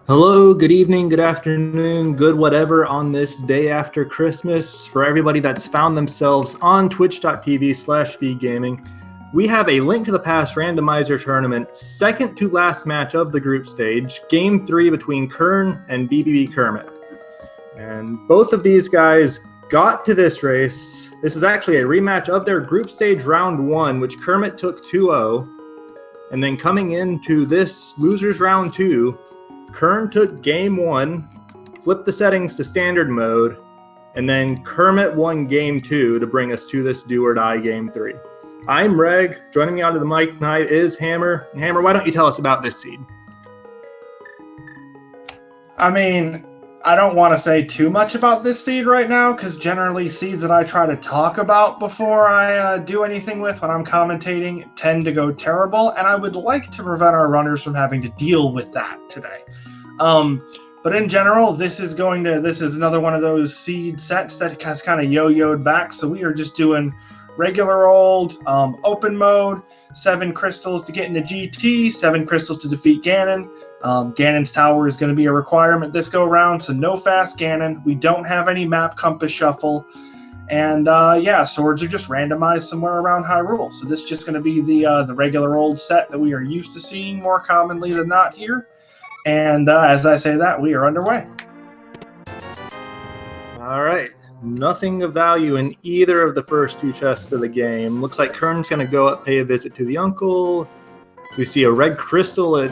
Hello, good evening, good afternoon, good whatever on this day after Christmas. For everybody that's found themselves on twitch.tv/vgaming, we have a link to the past randomizer tournament, second to last match of the group stage, Game 3 between Qirn and BBB Kermit. And both of these guys got to this race. This is actually a rematch of their group stage round 1, which Kermit took 2-0. And then coming into this losers round 2, Qirn took game 1, flipped the settings to standard mode, and then Kermit won game 2 to bring us to this do or die game 3. I'm Reg. Joining me onto the mic tonight is Hammer. And Hammer, why don't you tell us about this seed? I mean, I don't want to say too much about this seed right now, because generally seeds that I try to talk about before I do anything with when I'm commentating tend to go terrible, and I would like to prevent our runners from having to deal with that today. But in general, this is another one of those seed sets that has kind of yo-yoed back, so we are just doing regular old open mode, 7 crystals to get into GT, 7 crystals to defeat Ganon. Ganon's tower is going to be a requirement this go around, so no fast Ganon. We don't have any map compass shuffle, and swords are just randomized somewhere around Hyrule. So this is just going to be the regular old set that we are used to seeing more commonly than not here. And as I say that, we are underway. All right. Nothing of value in either of the first 2 chests of the game. Looks like Kern's going to go up, pay a visit to the uncle. So we see a red crystal at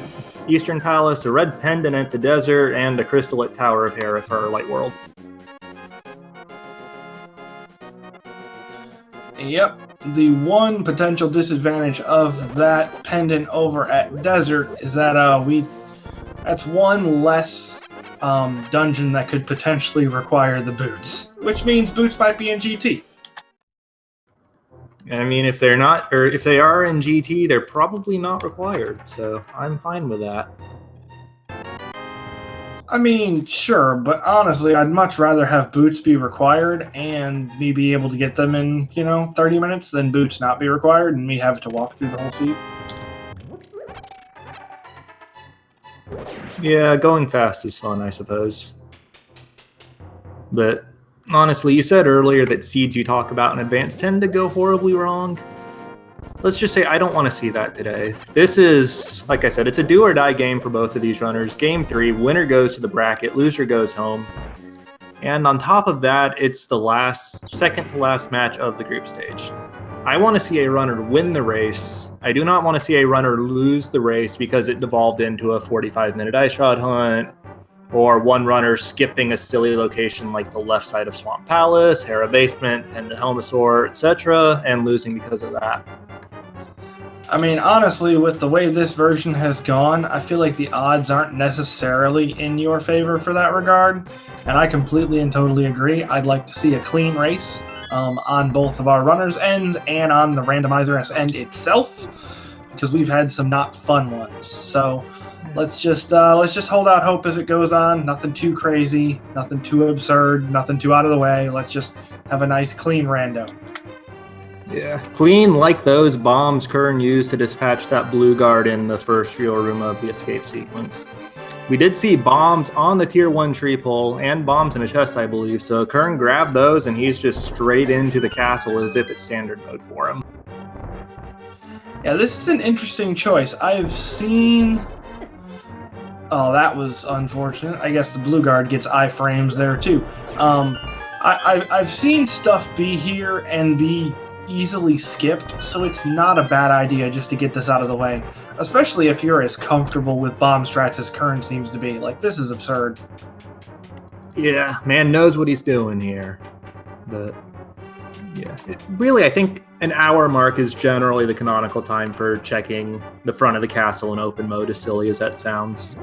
Eastern Palace, a red pendant at the desert, and a crystal at Tower of Hera for Light World. Yep. The one potential disadvantage of that pendant over at desert is that that's one less dungeon that could potentially require the boots, which means boots might be in GT. I mean, if they're not, or if they are in GT, they're probably not required, so I'm fine with that. I mean, sure, but honestly, I'd much rather have boots be required and me be able to get them in, 30 minutes than boots not be required and me have to walk through the whole seat. Yeah, going fast is fun, I suppose. But honestly, you said earlier that seeds you talk about in advance tend to go horribly wrong. Let's just say I don't want to see that today. This is, like I said, it's a do or die game for both of these runners. Game 3, winner goes to the bracket, loser goes home. And on top of that, it's the second to last match of the group stage. I want to see a runner win the race. I do not want to see a runner lose the race because it devolved into a 45-minute ice shot hunt, or one runner skipping a silly location like the left side of Swamp Palace, Hera Basement, and the Helmasaur, etc., and losing because of that. I mean, honestly, with the way this version has gone, I feel like the odds aren't necessarily in your favor for that regard, and I completely and totally agree. I'd like to see a clean race on both of our runners' ends and on the randomizer's end itself, because we've had some not fun ones. So let's just hold out hope as it goes on. Nothing too crazy, nothing too absurd, nothing too out of the way. Let's just have a nice clean rando. Yeah, clean like those bombs Qirn used to dispatch that blue guard in the first real room of the escape sequence. We did see bombs on the tier 1 tree pole and bombs in a chest, I believe, so Qirn grabbed those and he's just straight into the castle as if it's standard mode for him. Yeah, this is an interesting choice. I've seen... Oh, that was unfortunate. I guess the blue guard gets iframes there too. I've seen stuff be here and be easily skipped, so it's not a bad idea just to get this out of the way, especially if you're as comfortable with bomb strats as Qirn seems to be. Like, this is absurd. Yeah, man knows what he's doing here. But yeah, really, I think an hour mark is generally the canonical time for checking the front of the castle in open mode, as silly as that sounds.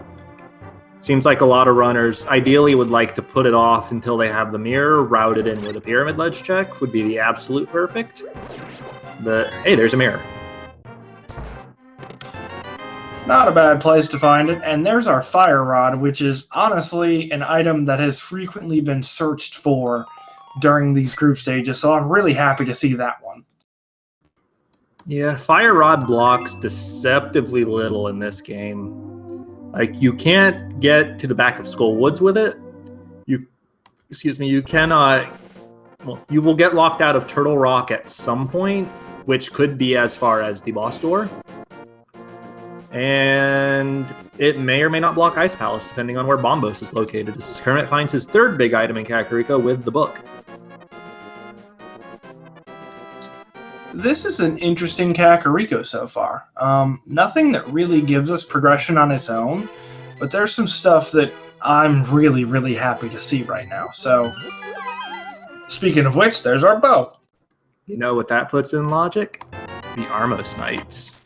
Seems like a lot of runners ideally would like to put it off until they have the mirror routed in with a pyramid ledge check, would be the absolute perfect. But hey, there's a mirror. Not a bad place to find it. And there's our fire rod, which is honestly an item that has frequently been searched for during these group stages, so I'm really happy to see that one. Yeah, fire rod blocks deceptively little in this game. Like, you can't get to the back of Skull Woods with it. You cannot. Well, you will get locked out of Turtle Rock at some point, which could be as far as the boss door. And it may or may not block Ice Palace, depending on where Bombos is located. As Kermit finds his third big item in Kakariko with the book. This is an interesting Kakariko so far. Nothing that really gives us progression on its own, but there's some stuff that I'm really, really happy to see right now. So, speaking of which, there's our bow. You know what that puts in logic? The Armos Knights.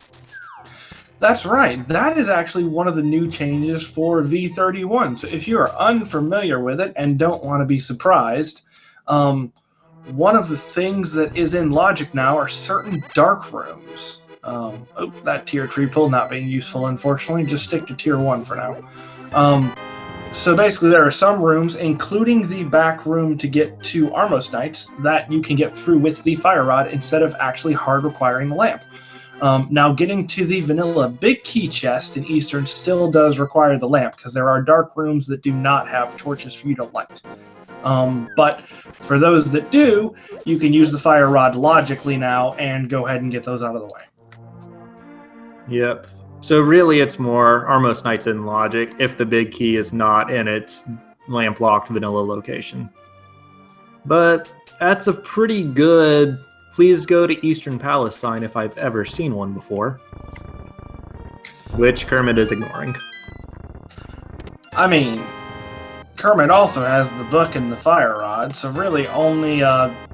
That's right. That is actually one of the new changes for V31. So if you are unfamiliar with it and don't want to be surprised, one of the things that is in logic now are certain dark rooms. That tier tree pull not being useful, unfortunately. Just stick to tier 1 for now. So basically there are some rooms, including the back room to get to Armos Knights, that you can get through with the Fire Rod instead of actually hard requiring the lamp. Now, getting to the vanilla big key chest in Eastern still does require the lamp, because there are dark rooms that do not have torches for you to light. But for those that do, you can use the Fire Rod logically now and go ahead and get those out of the way. Yep. So really it's more Armos Knights in logic if the big key is not in its lamp-locked vanilla location. But that's a pretty good "please go to Eastern Palace" sign if I've ever seen one before. Which Kermit is ignoring. I mean, Kermit also has the book and the Fire Rod, so really only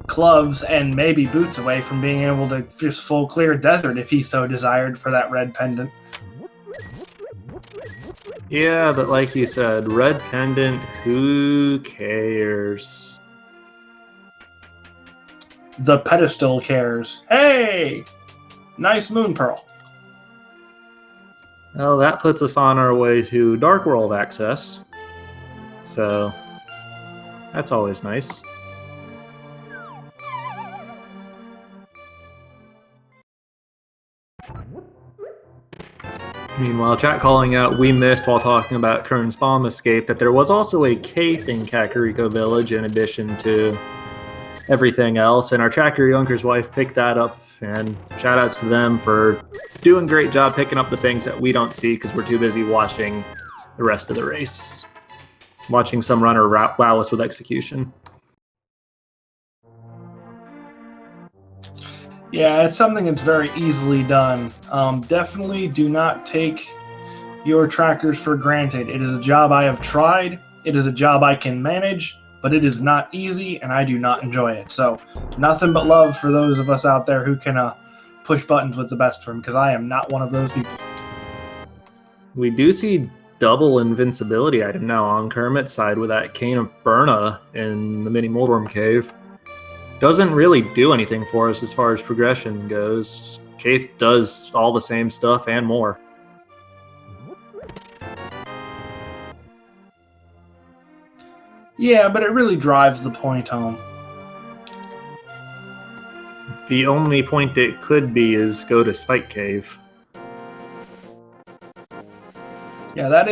gloves and maybe boots away from being able to just full clear desert if he so desired for that red pendant. Yeah, but like you said, red pendant, who cares? The pedestal cares. Hey! Nice moon pearl. Well, that puts us on our way to Dark World access. So, that's always nice. Meanwhile, chat calling out, we missed while talking about Qirn's bomb escape that there was also a cave in Kakariko Village in addition to everything else, and our tracker Yunker's wife picked that up, and shout outs to them for doing a great job picking up the things that we don't see because we're too busy watching the rest of the race. Watching some runner wow us with execution. Yeah, it's something that's very easily done. Definitely do not take your trackers for granted. It is a job I have tried. It is a job I can manage, but it is not easy, and I do not enjoy it. So nothing but love for those of us out there who can push buttons with the best for them, because I am not one of those people. We do see double invincibility item now on Kermit's side with that Cane of Burna in the mini Moldworm Cave. Doesn't really do anything for us as far as progression goes. Cape does all the same stuff and more. Yeah, but it really drives the point home. The only point it could be is go to Spike Cave. Yeah, that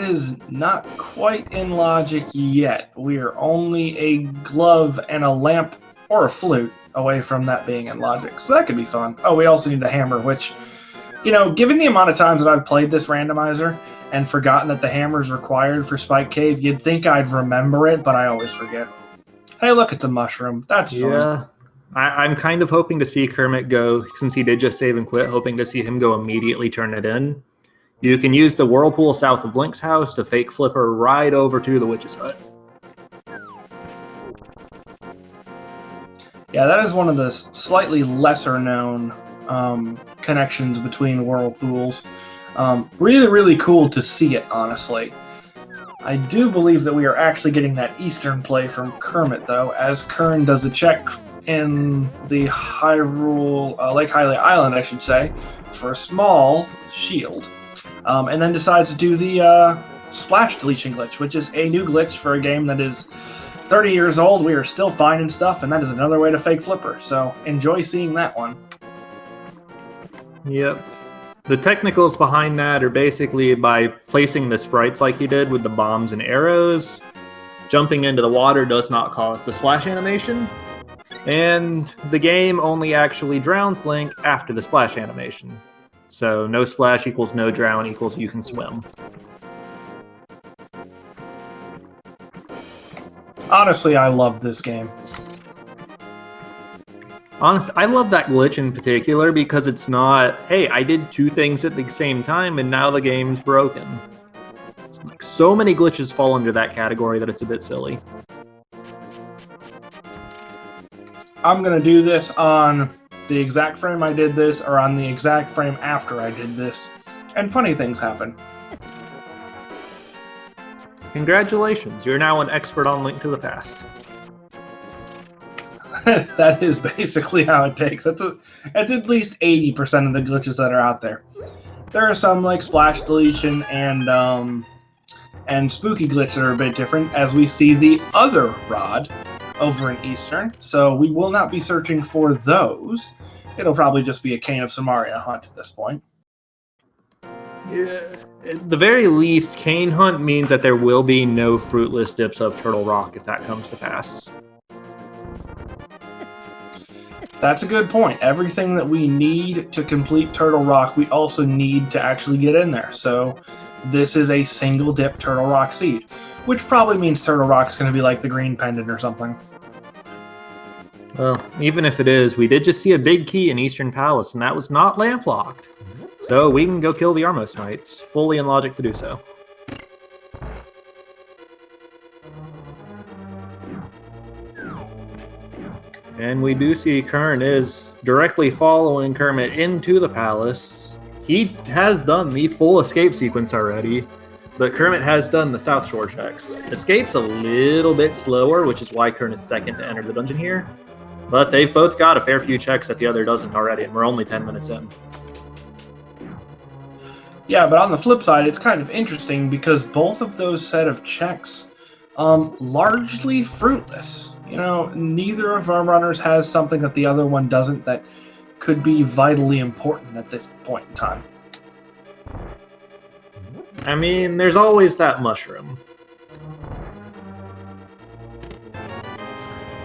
is not quite in logic yet. We are only a glove and a lamp or a flute away from that being in logic, so that could be fun. Oh, we also need the hammer, which, you know, given the amount of times that I've played this randomizer and forgotten that the hammer is required for Spike Cave, you'd think I'd remember it, but I always forget. Hey, look, it's a mushroom. That's fun. Yeah, I'm kind of hoping to see Kermit go, since he did just save and quit, hoping to see him go immediately turn it in. You can use the whirlpool south of Link's house to fake flipper right over to the witch's hut. Yeah, that is one of the slightly lesser known connections between whirlpools. Really, really cool to see it, honestly. I do believe that we are actually getting that Eastern play from Kermit, though, as Qirn does a check in the Lake Hylia Island, I should say, for a small shield. And then decides to do the splash deletion glitch, which is a new glitch for a game that is 30 years old. We are still finding stuff, and that is another way to fake flipper. So enjoy seeing that one. Yep. The technicals behind that are basically by placing the sprites like you did with the bombs and arrows. Jumping into the water does not cause the splash animation. And the game only actually drowns Link after the splash animation. So no splash equals no drown equals you can swim. Honestly, I love this game. Honestly, I love that glitch in particular because it's not, hey, I did two things at the same time and now the game's broken. It's like so many glitches fall under that category that it's a bit silly. I'm going to do this on the exact frame I did this or on the exact frame after I did this. And funny things happen. Congratulations, you're now an expert on Link to the Past. That is basically how it takes. That's at least 80% of the glitches that are out there. There are some like splash deletion and spooky glitch that are a bit different, as we see the other rod over in Eastern. So we will not be searching for those. It'll probably just be a Cane of Samaria hunt at this point. Yeah, at the very least, Cane Hunt means that there will be no fruitless dips of Turtle Rock if that comes to pass. That's a good point. Everything that we need to complete Turtle Rock, we also need to actually get in there. So this is a single dip Turtle Rock seed, which probably means Turtle Rock's going to be like the green pendant or something. Well, even if it is, we did just see a big key in Eastern Palace, and that was not lamp locked. So we can go kill the Armos Knights, fully in logic to do so. And we do see Qirn is directly following Kermit into the palace. He has done the full escape sequence already, but Kermit has done the South Shore checks. Escape's a little bit slower, which is why Qirn is second to enter the dungeon here. But they've both got a fair few checks that the other doesn't already, and we're only 10 minutes in. Yeah, but on the flip side, it's kind of interesting because both of those set of checks, largely fruitless. You know, neither of our runners has something that the other one doesn't that could be vitally important at this point in time. I mean, there's always that mushroom.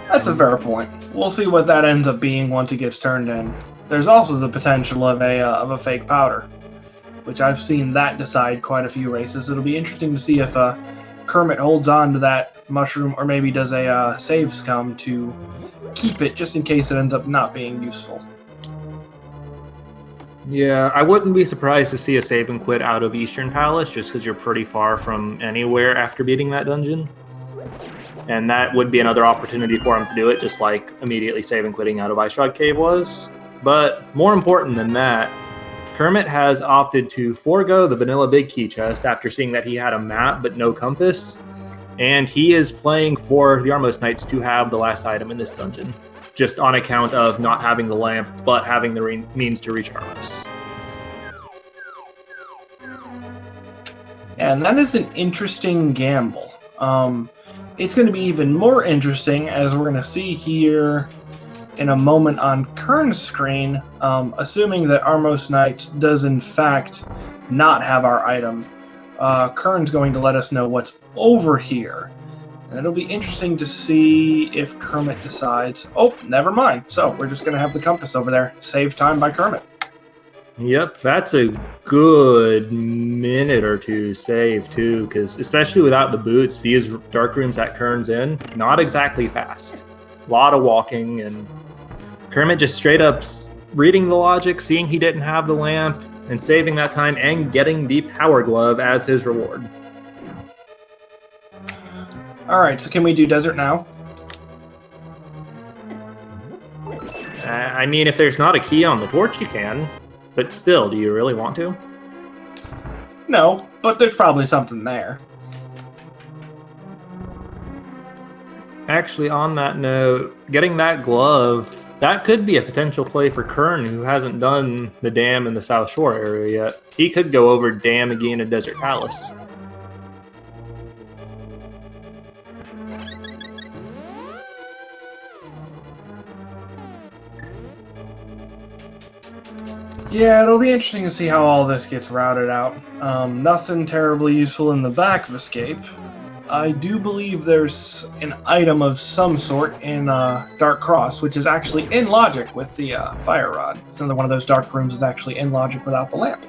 That's a fair point. We'll see what that ends up being once it gets turned in. There's also the potential of a fake powder, which I've seen that decide quite a few races. It'll be interesting to see if Kermit holds on to that mushroom, or maybe does a save scum to keep it just in case it ends up not being useful. Yeah, I wouldn't be surprised to see a save and quit out of Eastern Palace, just because you're pretty far from anywhere after beating that dungeon. And that would be another opportunity for him to do it, just like immediately save and quitting out of Ice Shroud Cave was. But more important than that, Kermit has opted to forego the vanilla big key chest after seeing that he had a map but no compass, and he is playing for the Armos Knights to have the last item in this dungeon, just on account of not having the lamp but having the means to reach Armos. And that is an interesting gamble. It's going to be even more interesting, as we're going to see here in a moment on Qirn's screen, assuming that Armos Knights does in fact not have our item. Qirn's going to let us know what's over here. And it'll be interesting to see if Kermit decides, oh, never mind. So we're just going to have the compass over there. Save time by Kermit. Yep, that's a good minute or two save too, because especially without the boots, these dark rooms that Qirn's in, not exactly fast. A lot of walking, and Kermit just straight up reading the logic, seeing he didn't have the lamp, and saving that time and getting the power glove as his reward. Alright, so can we do desert now? I mean, if there's not a key on the torch, you can. But still, do you really want to? No, but there's probably something there. Actually, on that note, getting that glove, that could be a potential play for Qirn, who hasn't done the dam in the South Shore area yet. He could go over Dam again in Desert Palace. Yeah, it'll be interesting to see how all this gets routed out. Nothing terribly useful in the back of Escape. I do believe there's an item of some sort in Dark Cross, which is actually in logic with the fire rod. So one of those dark rooms is actually in logic without the lamp.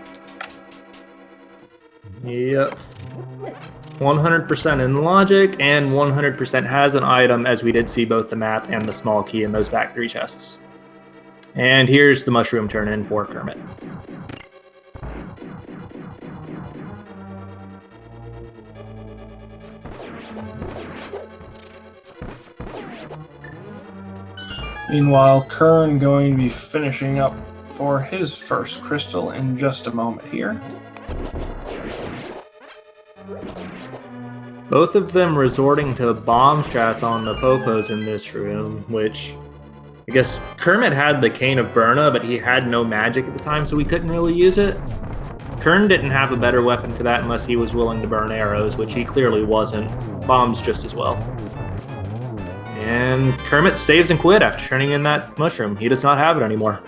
Yep. 100% in logic, and 100% has an item, as we did see both the map and the small key in those back 3 chests. And here's the mushroom turn-in for Kermit. Meanwhile, Qirn going to be finishing up for his first crystal in just a moment here. Both of them resorting to bomb strats on the popos in this room, which I guess Kermit had the Cane of Burna, but he had no magic at the time, so he couldn't really use it. Qirn didn't have a better weapon for that unless he was willing to burn arrows, which he clearly wasn't. Bombs just as well. And Kermit saves and quit after turning in that mushroom. He does not have it anymore.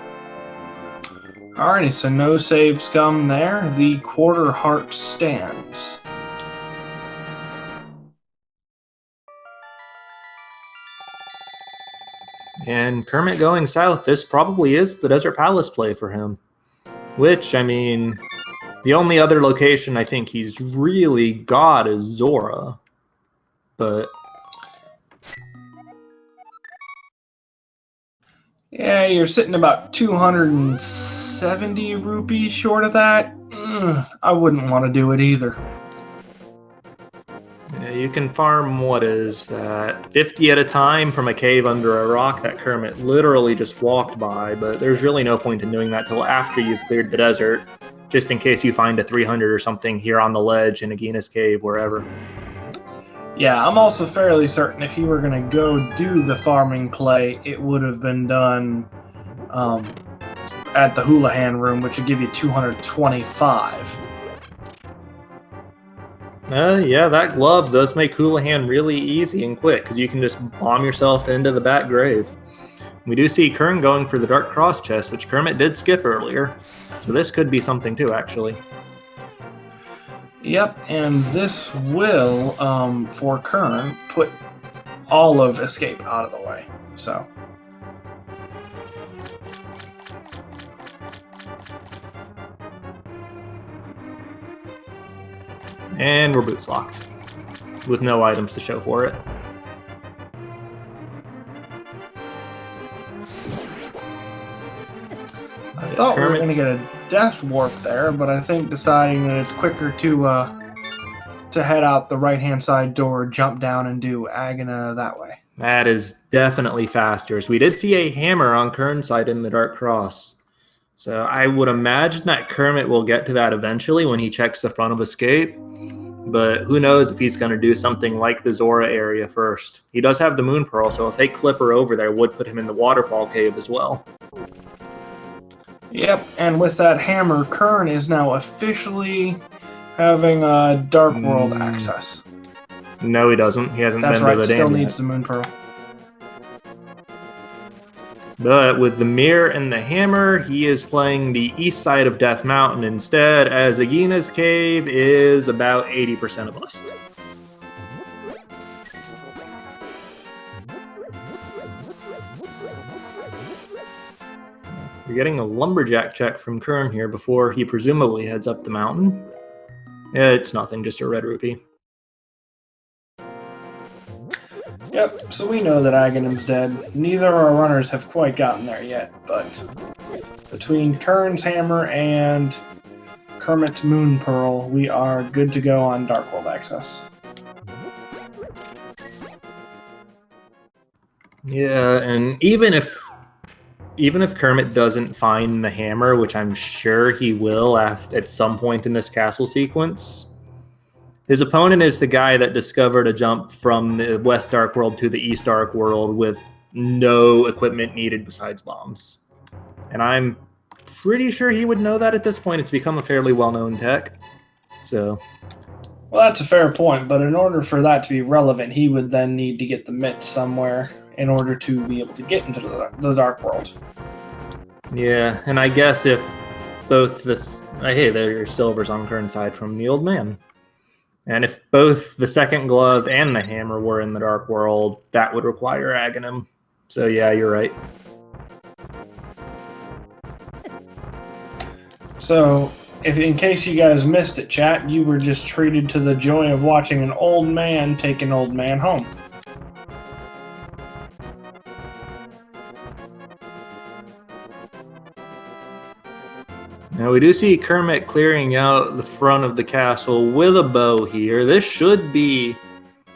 Alrighty, so no save scum there. The quarter heart stands. And Kermit going south, this probably is the Desert Palace play for him. Which, I mean, the only other location I think he's really got is Zora. But yeah, you're sitting about 270 rupees short of that. I wouldn't want to do it either. yeah, you can farm, what is that, 50 at a time from a cave under a rock that Kermit literally just walked by, but there's really no point in doing that till after you've cleared the desert, just in case you find a 300 or something here on the ledge in Agina's cave, wherever. Yeah, I'm also fairly certain if he were going to go do the farming play, it would have been done at the Houlihan room, which would give you 225. Yeah, that glove does make Houlihan really easy and quick, because you can just bomb yourself into the back grave. We do see Qirn going for the Dark Cross chest, which Kermit did skip earlier, so this could be something too, actually. Yep, and this will, for Qirn, put all of Escape out of the way. So, and we're boots locked, with no items to show for it. I thought we were going to get a death warp there, but I think deciding that it's quicker to head out the right-hand side door, jump down, and do Agina that way. That is definitely faster, as we did see a hammer on Qirn's side in the Dark Cross. So I would imagine that Kermit will get to that eventually when he checks the front of Escape, but who knows if he's going to do something like the Zora area first. He does have the Moon Pearl, so if they clip her over there, would put him in the Waterfall Cave as well. Yep, and with that hammer, Qirn is now officially having Dark World access. No, he doesn't. He hasn't That's been right, to the still dam needs yet. the Moon Pearl. But with the mirror and the hammer, he is playing the east side of Death Mountain instead, as Agina's cave is about 80% of us. We're getting a lumberjack check from Qirn here before he presumably heads up the mountain. It's nothing, just a red rupee. Yep, so we know that Aghanim's dead. Neither of our runners have quite gotten there yet, but between Qirn's hammer and Kermit's Moon Pearl, we are good to go on Dark World access. Yeah, and even if Kermit doesn't find the hammer, which I'm sure he will at some point in this castle sequence, his opponent is the guy that discovered a jump from the West Dark World to the East Dark World with no equipment needed besides bombs. And I'm pretty sure he would know that at this point. It's become a fairly well-known tech. So, well, that's a fair point, but in order for that to be relevant, he would then need to get the mitts somewhere in order to be able to get into the Dark World. yeah, and I guess if both this... Hey, there are silvers on Qirn's side from the old man. And if both the second glove and the hammer were in the Dark World, that would require Aghanim. So yeah, you're right. So, if in case you guys missed it, chat, you were just treated to the joy of watching an old man take an old man home. Now we do see Kermit clearing out the front of the castle with a bow here. This should be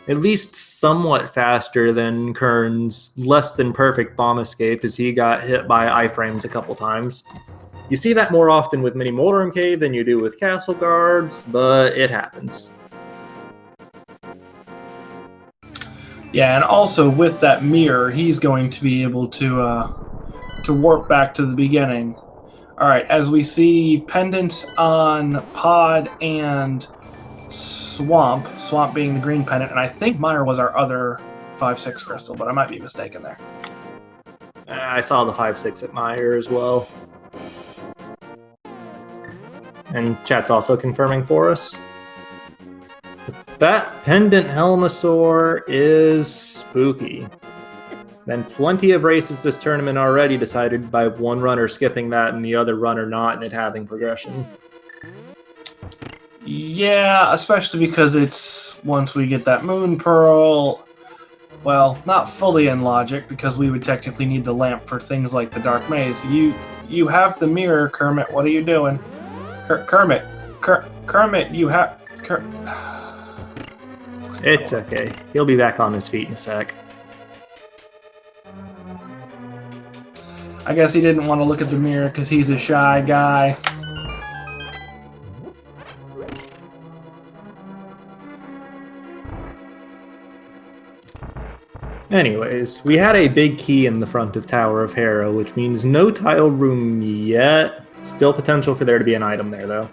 at least somewhat faster than Qirn's less than perfect bomb escape, as he got hit by iframes a couple times. You see that more often with Mini Moldorm Cave than you do with Castle Guards, but it happens. Yeah, and also with that mirror, he's going to be able to warp back to the beginning. All right, as we see pendants on Pod and Swamp being the green pendant, and I think Meyer was our other 5/6 crystal, but I might be mistaken there. I saw the 5/6 at Meyer as well. And chat's also confirming for us. That pendant Helmasaur is spooky. Been plenty of races this tournament already decided by one runner skipping that and the other runner not, and it having progression. Yeah, especially because it's once we get that Moon Pearl, well, not fully in logic because we would technically need the lamp for things like the Dark Maze. You have the mirror, Kermit. What are you doing? Kermit, you have... It's okay. He'll be back on his feet in a sec. I guess he didn't want to look at the mirror because he's a shy guy. Anyways, we had a big key in the front of Tower of Hera, which means no tile room yet. Still potential for there to be an item there, though.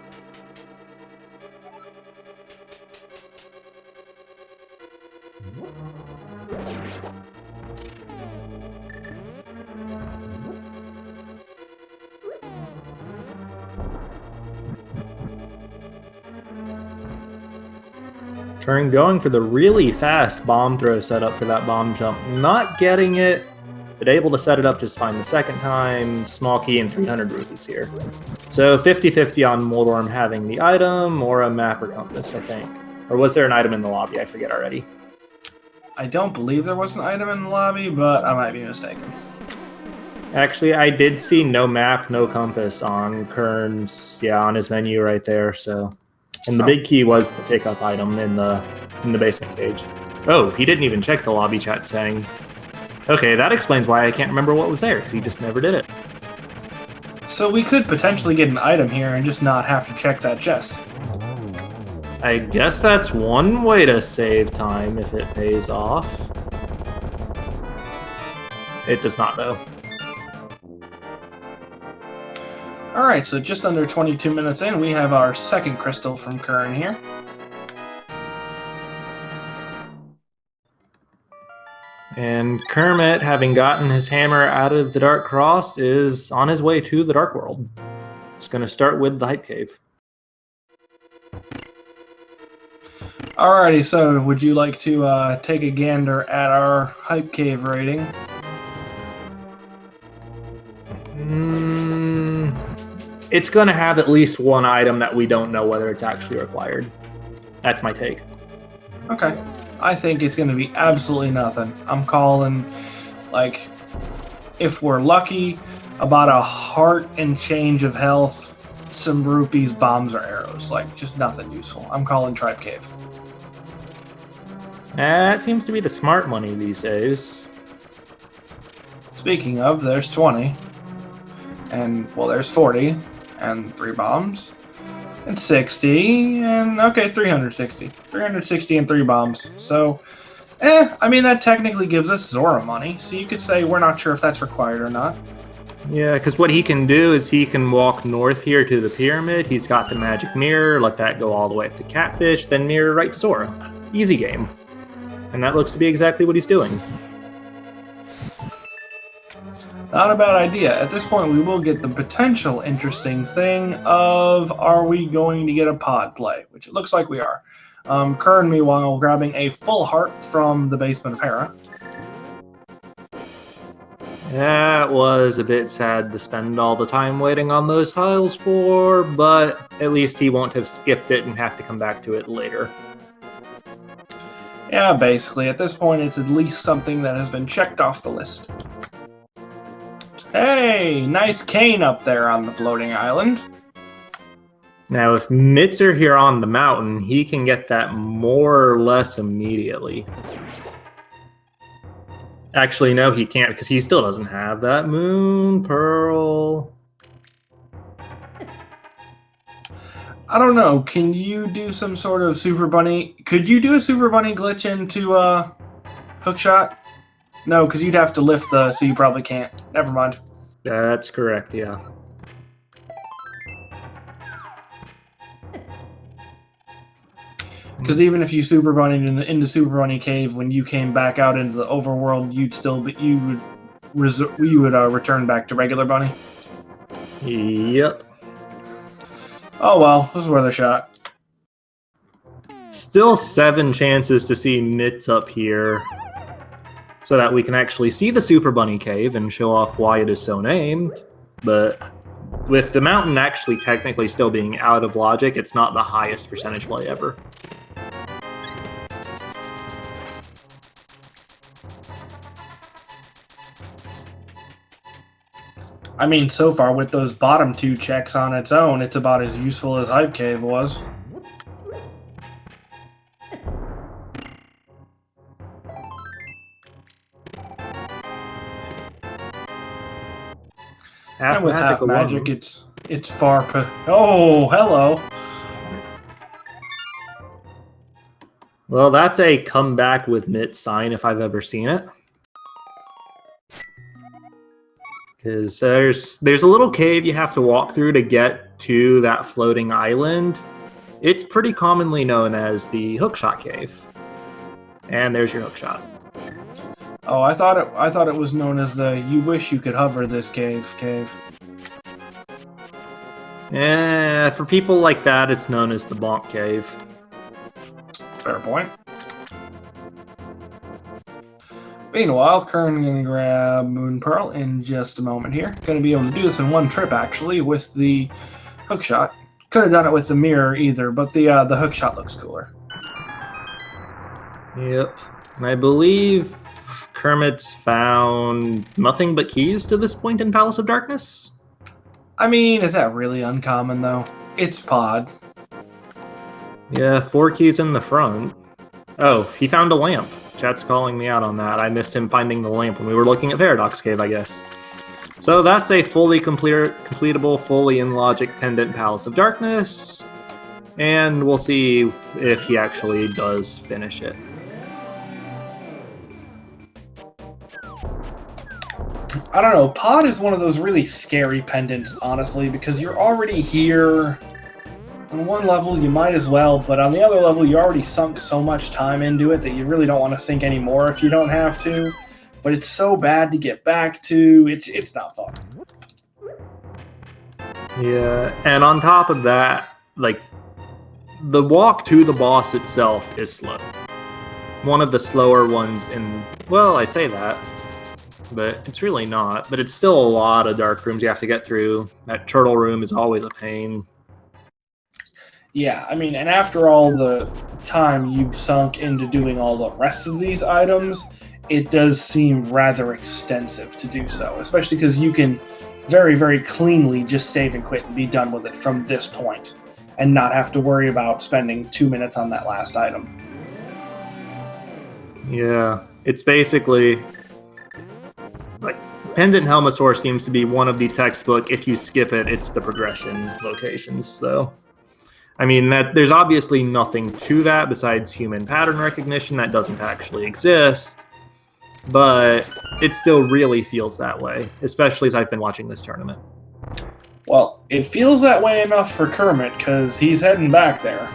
Qirn going for the really fast bomb throw setup for that bomb jump. Not getting it, but able to set it up just fine the second time. Small key and 300 rupees here. So 50-50 on Moldorm having the item or a map or compass, I think. Or was there an item in the lobby? I forget already. I don't believe there was an item in the lobby, but I might be mistaken. Actually, I did see no map, no compass on Qirn's, on his menu right there, so... And the big key was the pickup item in the basement cage. Oh, he didn't even check the lobby chat saying... Okay, that explains why I can't remember what was there, because he just never did it. So we could potentially get an item here and just not have to check that chest. I guess that's one way to save time if it pays off. It does not, though. Alright, so just under 22 minutes in, we have our second crystal from Qirn here. And Kermit, having gotten his hammer out of the Dark Cross, is on his way to the Dark World. It's going to start with the Hype Cave. Alrighty, so would you like to take a gander at our Hype Cave rating? It's going to have at least one item that we don't know whether it's actually required. That's my take. Okay. I think it's going to be absolutely nothing. I'm calling, like, if we're lucky, about a heart and change of health, some rupees, bombs, or arrows. Like, just nothing useful. I'm calling Tribe Cave. That seems to be the smart money these days. Speaking of, there's 20. And, well, there's 40. And 3 bombs. And 60. And, okay, 360. 360 and 3 bombs. So, I mean, that technically gives us Zora money. So you could say we're not sure if that's required or not. Yeah, because what he can do is he can walk north here to the pyramid. He's got the magic mirror. Let that go all the way up to Catfish. Then mirror right to Zora. Easy game. And that looks to be exactly what he's doing. Not a bad idea. At this point, we will get the potential interesting thing of, are we going to get a pod play? Which it looks like we are. Qirn, meanwhile, grabbing a full heart from the basement of Hera. That was a bit sad to spend all the time waiting on those tiles for, but at least he won't have skipped it and have to come back to it later. Yeah, basically, at this point, it's at least something that has been checked off the list. Hey, nice cane up there on the floating island. Now, if mitts are here on the mountain, he can get that more or less immediately. Actually, no, he can't, because he still doesn't have that moon pearl. I don't know. Can you do some sort of super bunny? Could you do a super bunny glitch into hookshot? No, because you'd have to lift so you probably can't. Never mind. That's correct, yeah. Because even if you super bunnied into Super Bunny Cave, when you came back out into the overworld, you would return back to regular bunny. Yep. Oh well, this is worth a shot. Still 7 chances to see mitts up here, so that we can actually see the Super Bunny Cave and show off why it is so named. But with the mountain actually technically still being out of logic, it's not the highest percentage play ever. I mean, so far with those bottom 2 checks on its own, it's about as useful as Hype Cave was. And with half magic, it's far. Oh, hello. Well, that's a comeback with mitt sign if I've ever seen it. Because there's a little cave you have to walk through to get to that floating island. It's pretty commonly known as the Hookshot Cave. And there's your hookshot. Oh, I thought it was known as the "You wish you could hover this cave." For people like that, it's known as the Bonk Cave. Fair point. Meanwhile, Qirn gonna grab Moon Pearl in just a moment here. Gonna be able to do this in one trip, actually, with the hookshot. Could have done it with the mirror either, but the hookshot looks cooler. Yep. And I believe Kermit's found nothing but keys to this point in Palace of Darkness. I mean, is that really uncommon, though? It's Pod. Yeah, 4 keys in the front. Oh, he found a lamp. Chat's calling me out on that. I missed him finding the lamp when we were looking at Paradox Cave, I guess. So that's a fully completable, fully in logic pendant Palace of Darkness. And we'll see if he actually does finish it. I don't know. Pod is one of those really scary pendants, honestly, because you're already here. On one level, you might as well, but on the other level, you already sunk so much time into it that you really don't want to sink any more if you don't have to. But it's so bad to get back to. It's not fun. Yeah, and on top of that, like, the walk to the boss itself is slow. One of the slower ones in, well, I say that, but it's really not. But it's still a lot of dark rooms you have to get through. That turtle room is always a pain. Yeah, I mean, and after all the time you've sunk into doing all the rest of these items, it does seem rather extensive to do so, especially because you can very, very cleanly just save and quit and be done with it from this point, and not have to worry about spending 2 minutes on that last item. Yeah, it's basically like Pendant Helmosaur seems to be one of the textbook, if you skip it, it's the progression locations, so. I mean, there's obviously nothing to that besides human pattern recognition that doesn't actually exist, but it still really feels that way, especially as I've been watching this tournament. Well, it feels that way enough for Kermit, because he's heading back there.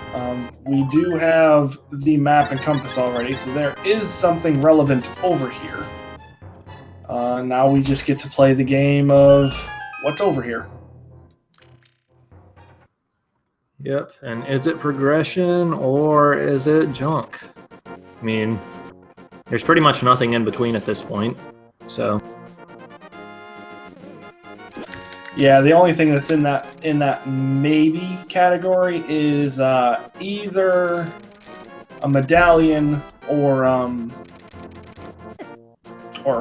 We do have the map and compass already, so there is something relevant over here. Now we just get to play the game of what's over here. Yep, and is it progression or is it junk? I mean, there's pretty much nothing in between at this point, so... Yeah, the only thing that's in that maybe category is either a medallion or a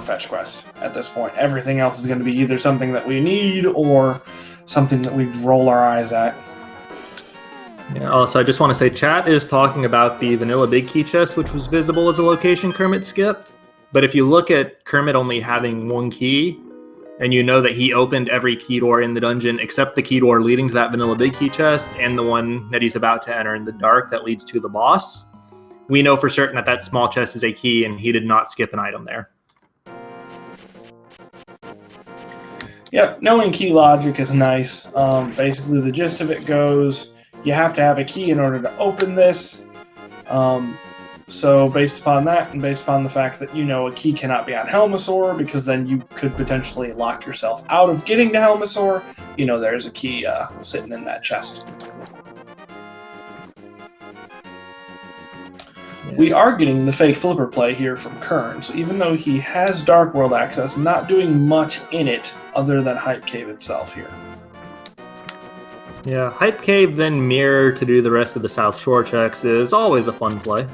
fetch quest at this point. Everything else is going to be either something that we need or something that we roll our eyes at. Yeah, also, I just want to say chat is talking about the vanilla big key chest, which was visible as a location Kermit skipped. But if you look at Kermit only having one key, and you know that he opened every key door in the dungeon except the key door leading to that vanilla big key chest and the one that he's about to enter in the dark that leads to the boss, we know for certain that that small chest is a key and he did not skip an item there. Yep, knowing key logic is nice. Basically, the gist of it goes, you have to have a key in order to open this. So based upon that, and based upon the fact that a key cannot be on Helmasaur, because then you could potentially lock yourself out of getting to Helmasaur, there's a key sitting in that chest. Yeah. We are getting the fake flipper play here from Qirn, so even though he has Dark World access, not doing much in it other than Hype Cave itself here. Yeah, Hype Cave then Mirror to do the rest of the South Shore checks is always a fun play.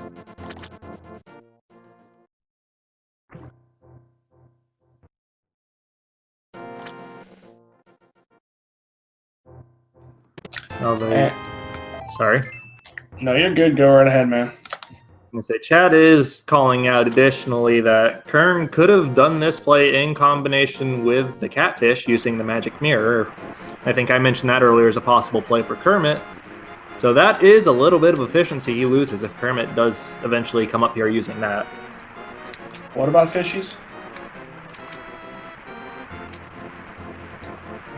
Sorry. No, you're good. Go right ahead, man. I'm going to say chat is calling out additionally that Qirn could have done this play in combination with the Catfish using the Magic Mirror. I think I mentioned that earlier as a possible play for Kermit. So that is a little bit of efficiency he loses if Kermit does eventually come up here using that. What about fishies?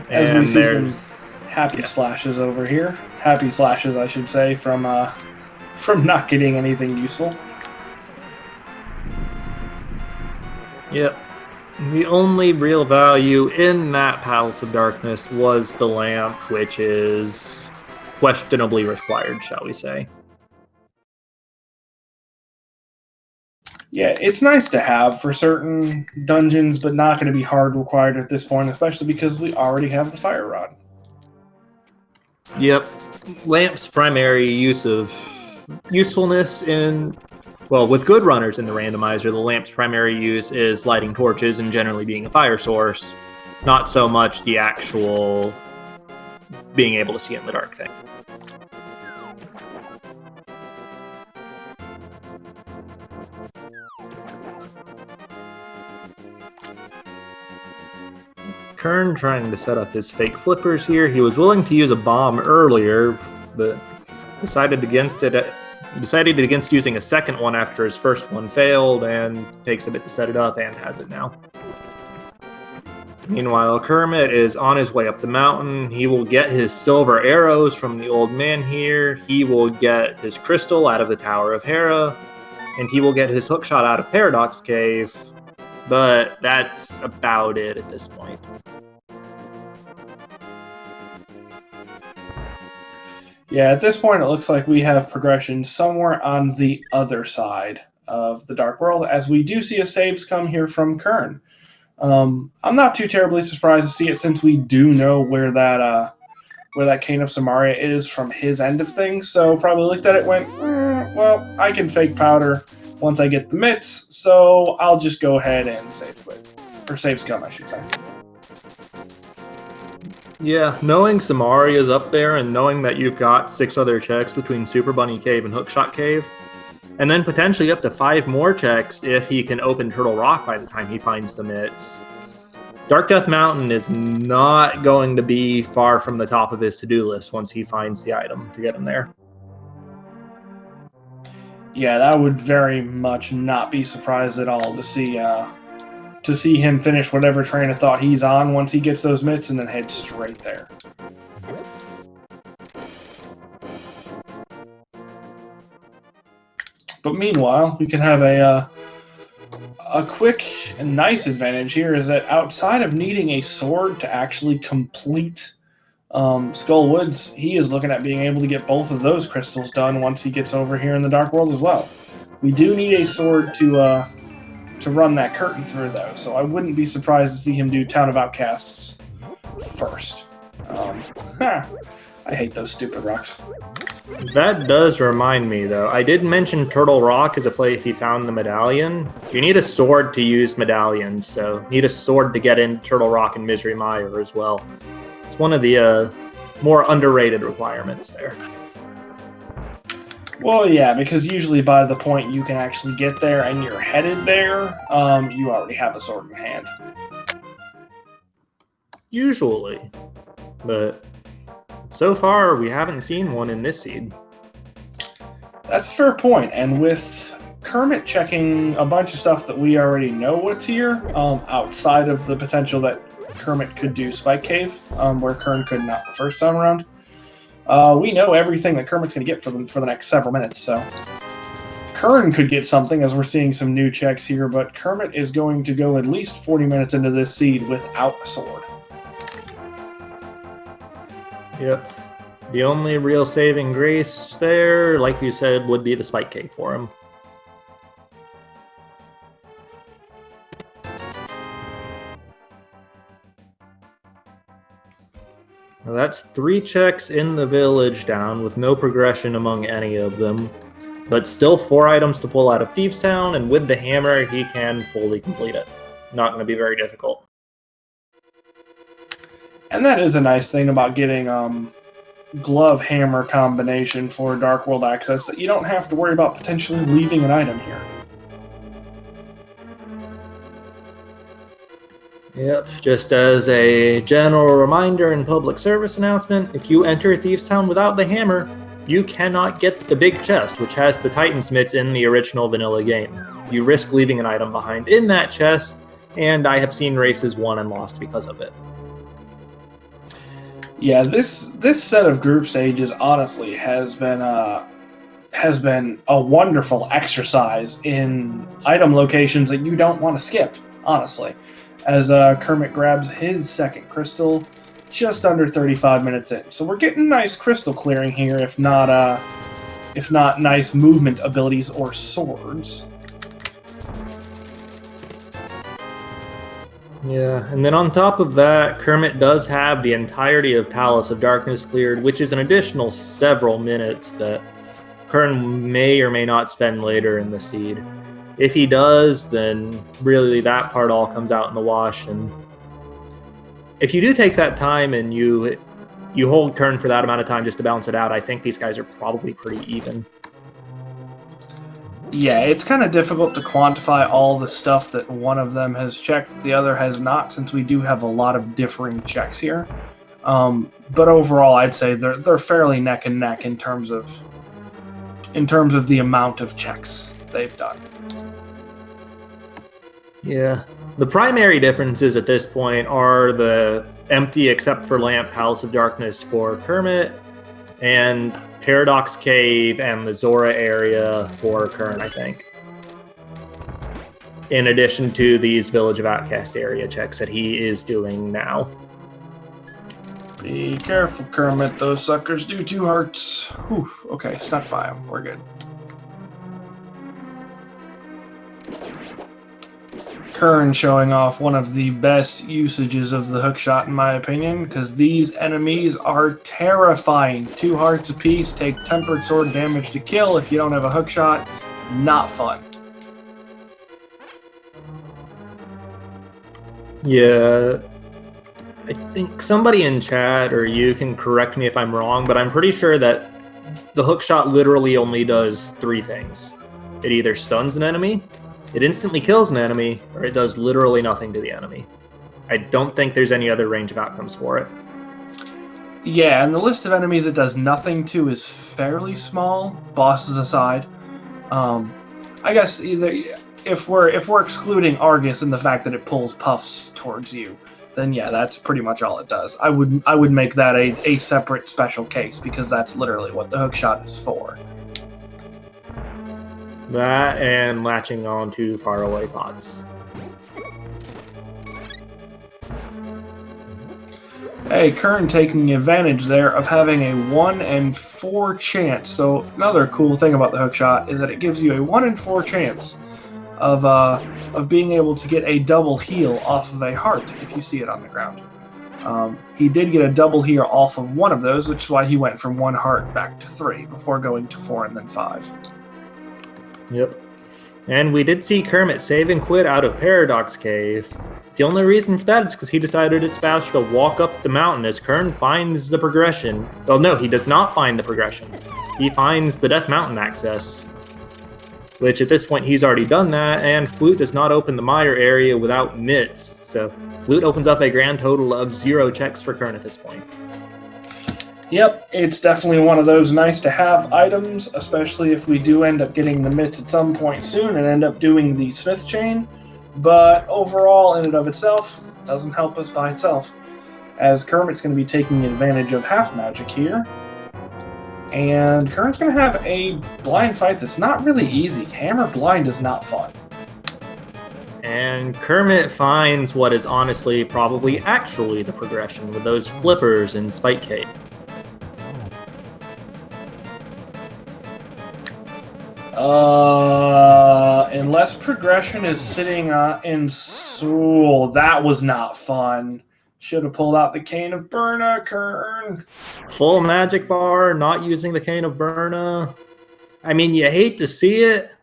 As we see some happy splashes over here. Happy slashes, I should say, from not getting anything useful. Yep. The only real value in that Palace of Darkness was the lamp, which is questionably required, shall we say. Yeah, it's nice to have for certain dungeons, but not going to be hard required at this point, especially because we already have the Fire Rod. Yep. Lamp's primary use of usefulness with good runners in the randomizer, the lamp's primary use is lighting torches and generally being a fire source, not so much the actual being able to see in the dark thing. Qirn trying to set up his fake flippers here. He was willing to use a bomb earlier, but decided against using a second one after his first one failed, and takes a bit to set it up and has it now. Meanwhile, Kermit is on his way up the mountain. He will get his silver arrows from the old man here. He will get his crystal out of the Tower of Hera, and he will get his hookshot out of Paradox Cave, but that's about it at this point. Yeah, at this point, it looks like we have progression somewhere on the other side of the Dark World, as we do see a saves come here from Qirn. I'm not too terribly surprised to see it, since we do know where that Cane of Samaria is from his end of things. So probably looked at it, went, well, I can fake powder once I get the mitts, so I'll just go ahead and save quit, or save scum, I should say. Yeah, knowing Samaria's up there and knowing that you've got 6 other checks between Super Bunny Cave and Hookshot Cave, and then potentially up to 5 more checks if he can open Turtle Rock by the time he finds the mitts. Dark Death Mountain is not going to be far from the top of his to-do list once he finds the item to get him there. Yeah, that would very much not be surprised at all to see him finish whatever train of thought he's on once he gets those mitts and then head straight there. But meanwhile, we can have a a quick and nice advantage here is that outside of needing a sword to actually complete Skull Woods, he is looking at being able to get both of those crystals done once he gets over here in the Dark World as well. We do need a sword to run that curtain through, though, so I wouldn't be surprised to see him do Town of Outcasts first. I hate those stupid rocks. That does remind me, though. I did mention Turtle Rock as a place if you found the medallion. You need a sword to use medallions, so you need a sword to get in Turtle Rock and Misery Mire as well. It's one of the more underrated requirements there. Well, yeah, because usually by the point you can actually get there and you're headed there, you already have a sword in hand. Usually. But so far, we haven't seen one in this seed. That's a fair point, and with Kermit checking a bunch of stuff that we already know what's here, outside of the potential that Kermit could do Spike Cave, where Qirn could not the first time around, we know everything that Kermit's going to get for the next several minutes, so Qirn could get something as we're seeing some new checks here, but Kermit is going to go at least 40 minutes into this seed without a sword. Yep. The only real saving grace there, like you said, would be the Spike Cave for him. Now that's 3 checks in the village down with no progression among any of them, but still 4 items to pull out of Thieves Town, and with the hammer he can fully complete it. Not going to be very difficult. And that is a nice thing about getting glove hammer combination for Dark World access, that you don't have to worry about potentially leaving an item here. Yep, just as a general reminder and public service announcement, if you enter Thieves Town without the hammer, you cannot get the big chest, which has the Titansmiths in the original vanilla game. You risk leaving an item behind in that chest, and I have seen races won and lost because of it. Yeah, this set of group stages honestly has been a wonderful exercise in item locations that you don't want to skip, honestly. As Kermit grabs his second crystal just under 35 minutes in. So we're getting nice crystal clearing here, if not nice movement abilities or swords. Yeah, and then on top of that, Kermit does have the entirety of Palace of Darkness cleared, which is an additional several minutes that Qirn may or may not spend later in the seed. If he does, then really that part all comes out in the wash, and if you do take that time and you hold Qirn for that amount of time just to balance it out, I think these guys are probably pretty even. Yeah, it's kind of difficult to quantify all the stuff that one of them has checked, the other has not, since we do have a lot of differing checks here. But overall, I'd say they're fairly neck and neck in terms of the amount of checks they've done. Yeah, the primary differences at this point are the empty except for lamp Palace of Darkness for Kermit, and Paradox Cave and the Zora area for Qirn, I think. In addition to these Village of Outcast area checks that he is doing now. Be careful, Kermit. Those suckers do 2 hearts. Whew. Okay, snuck by him. We're good. Qirn showing off one of the best usages of the hookshot, in my opinion, because these enemies are terrifying. 2 hearts apiece, take tempered sword damage to kill. If you don't have a hookshot, not fun. Yeah, I think somebody in chat or you can correct me if I'm wrong, but I'm pretty sure that the hookshot literally only does 3 things. It either stuns an enemy, it instantly kills an enemy, or it does literally nothing to the enemy. I don't think there's any other range of outcomes for it. Yeah, and the list of enemies it does nothing to is fairly small, bosses aside. I guess either if we're excluding Argus and the fact that it pulls puffs towards you, then yeah, that's pretty much all it does. I would make that a separate special case, because that's literally what the hookshot is for. That and latching on to faraway thoughts. Hey, Qirn taking advantage there of having a 1 in 4 chance. So another cool thing about the hookshot is that it gives you a 1 in 4 chance of being able to get a double heal off of a heart if you see it on the ground. He did get a double heal off of one of those, which is why he went from 1 heart back to 3 before going to 4 and then 5. Yep. And we did see Kermit save and quit out of Paradox Cave. The only reason for that is because he decided it's faster to walk up the mountain as Qirn finds the progression. Well, no, he does not find the progression. He finds the Death Mountain access, which at this point he's already done that, and Flute does not open the Mire area without mitts. So Flute opens up a grand total of 0 checks for Qirn at this point. Yep, it's definitely one of those nice-to-have items, especially if we do end up getting the mitts at some point soon and end up doing the Smith chain. But overall, in and of itself, doesn't help us by itself, as Kermit's going to be taking advantage of half magic here. And Qirn's going to have a blind fight that's not really easy. Hammer blind is not fun. And Kermit finds what is honestly probably actually the progression with those flippers in Spike Cave. Unless progression is sitting in Soul, that was not fun. Should have pulled out the Cane of Burna, Qirn. Full magic bar, not using the Cane of Burna. I mean, you hate to see it,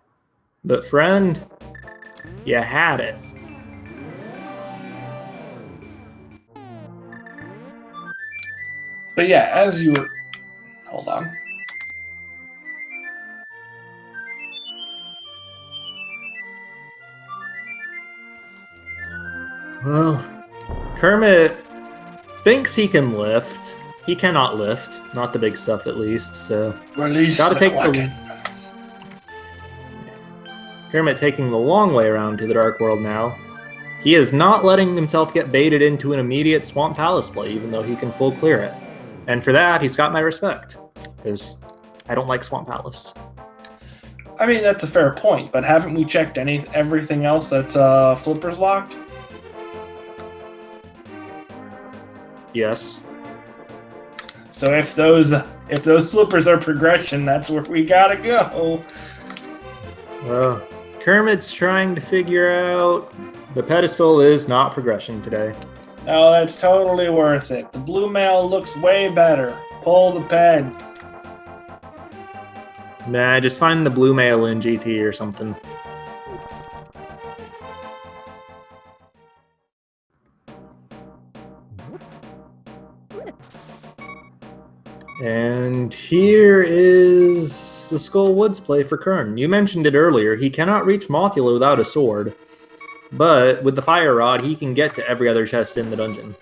but friend, you had it. But yeah, as you were... Hold on. Well, Kermit thinks he can lift. He cannot lift, not the big stuff at least. So Release gotta the take Quacken. Kermit taking the long way around to the Dark World now. He is not letting himself get baited into an immediate Swamp Palace play, even though he can full clear it. And for that, he's got my respect, because I don't like Swamp Palace. I mean, that's a fair point, but haven't we checked everything else that's flippers locked? Yes. So if those flippers are progression, that's where we gotta go. Well, Kermit's trying to figure out the pedestal is not progression today. Oh, that's totally worth it. The blue mail looks way better. Pull the peg. Nah, just find the blue mail in GT or something. And here is the Skull Woods play for Qirn. You mentioned it earlier. He cannot reach Mothula without a sword, but with the Fire Rod, he can get to every other chest in the dungeon.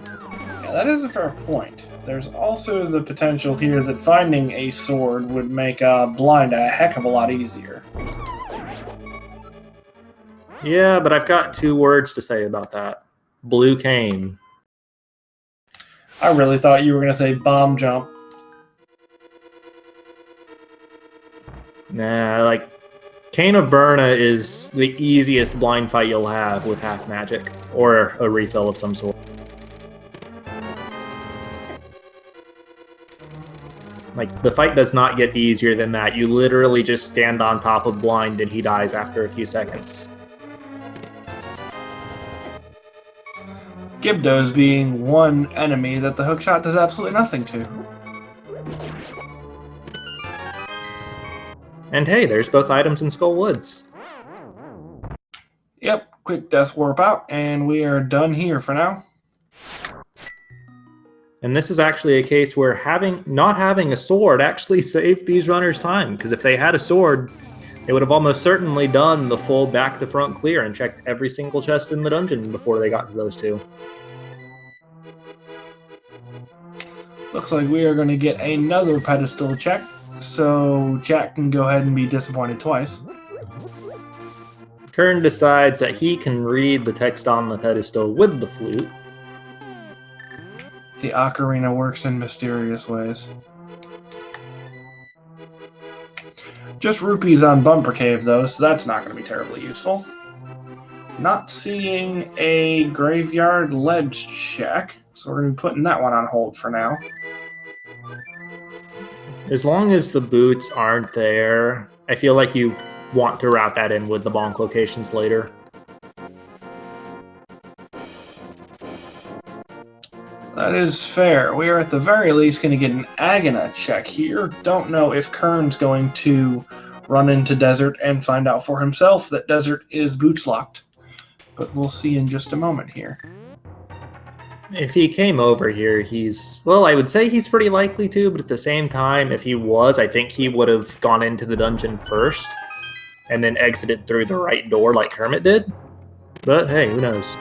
Yeah, that is a fair point. There's also the potential here that finding a sword would make blind a heck of a lot easier. Yeah, but I've got 2 words to say about that. Blue cane. I really thought you were going to say bomb jump. Nah, like, Cane of Burna is the easiest blind fight you'll have with half magic, or a refill of some sort. Like, the fight does not get easier than that. You literally just stand on top of blind and he dies after a few seconds. Gibdos being one enemy that the hookshot does absolutely nothing to. And hey, there's both items in Skull Woods. Yep, quick death warp out, and we are done here for now. And this is actually a case where not having a sword actually saved these runners time, because if they had a sword, they would have almost certainly done the full back-to-front clear and checked every single chest in the dungeon before they got to those 2. Looks like we are going to get another pedestal check, so Jack can go ahead and be disappointed twice. Qirn decides that he can read the text on the pedestal with the flute. The ocarina works in mysterious ways. Just rupees on Bumper Cave, though, so that's not going to be terribly useful. Not seeing a graveyard ledge check, so we're going to be putting that one on hold for now. As long as the boots aren't there, I feel like you want to route that in with the bonk locations later. That is fair. We are at the very least going to get an Agana check here. Don't know if Qirn's going to run into Desert and find out for himself that Desert is boots locked. But we'll see in just a moment here. If he came over here, well, I would say he's pretty likely to, but at the same time, if he was, I think he would have gone into the dungeon first and then exited through the right door like Kermit did. But hey, who knows?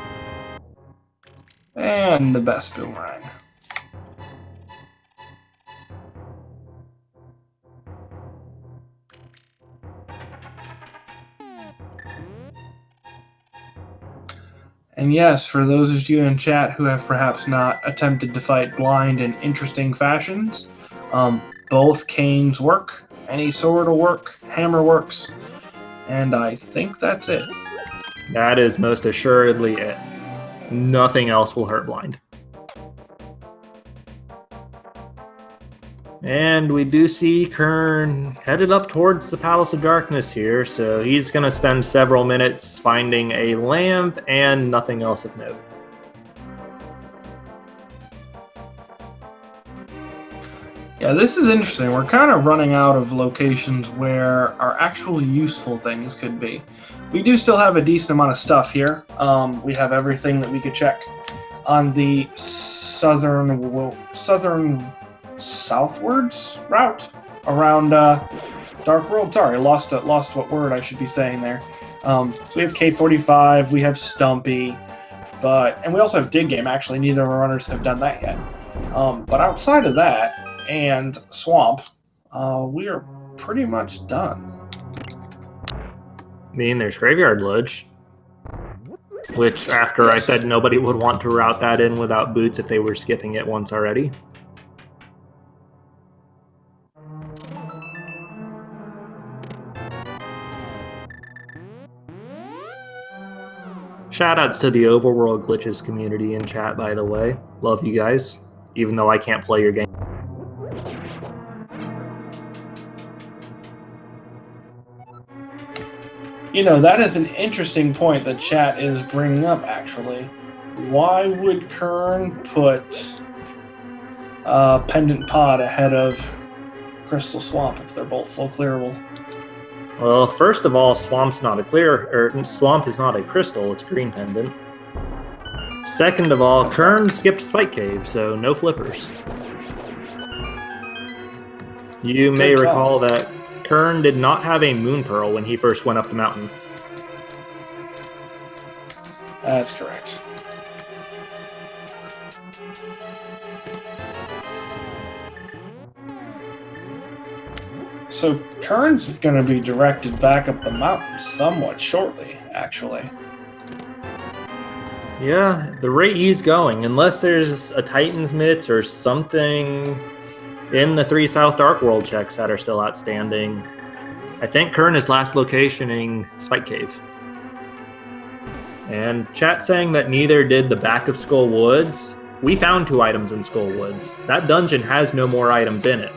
And the best boomerang. And yes, for those of you in chat who have perhaps not attempted to fight blind in interesting fashions, both canes work, any sword will work, hammer works, and I think that's it. That is most assuredly it. Nothing else will hurt blind. And we do see Qirn headed up towards the Palace of Darkness here, so he's going to spend several minutes finding a lamp and nothing else of note. Yeah, this is interesting. We're kind of running out of locations where our actual useful things could be. We do still have a decent amount of stuff here. We have everything that we could check on the southwards route around Dark World. Sorry, lost what word I should be saying there. So we have K45, we have Stumpy, and we also have Dig Game. Actually, neither of our runners have done that yet. But outside of that and Swamp, we are pretty much done. I mean, there's Graveyard Ledge, which after I said nobody would want to route that in without boots if they were skipping it once already. Shoutouts to the Overworld Glitches community in chat, by the way. Love you guys, even though I can't play your game. You know, that is an interesting point that chat is bringing up, actually. Why would Qirn put Pendant Pod ahead of Crystal Swamp if they're both full clearable? Well, first of all, Swamp is not a crystal, it's green pendant. Second of all, Qirn skipped Spike Cave, so no flippers. You may recall that Qirn did not have a Moon Pearl when he first went up the mountain. That's correct. So Qirn's going to be directed back up the mountain somewhat shortly, actually. Yeah, the rate he's going, unless there's a Titan's Mitt or something in the 3 South Dark World checks that are still outstanding, I think Qirn is last locationing Spike Cave. And chat saying that neither did the back of Skull Woods. We found 2 items in Skull Woods. That dungeon has no more items in it.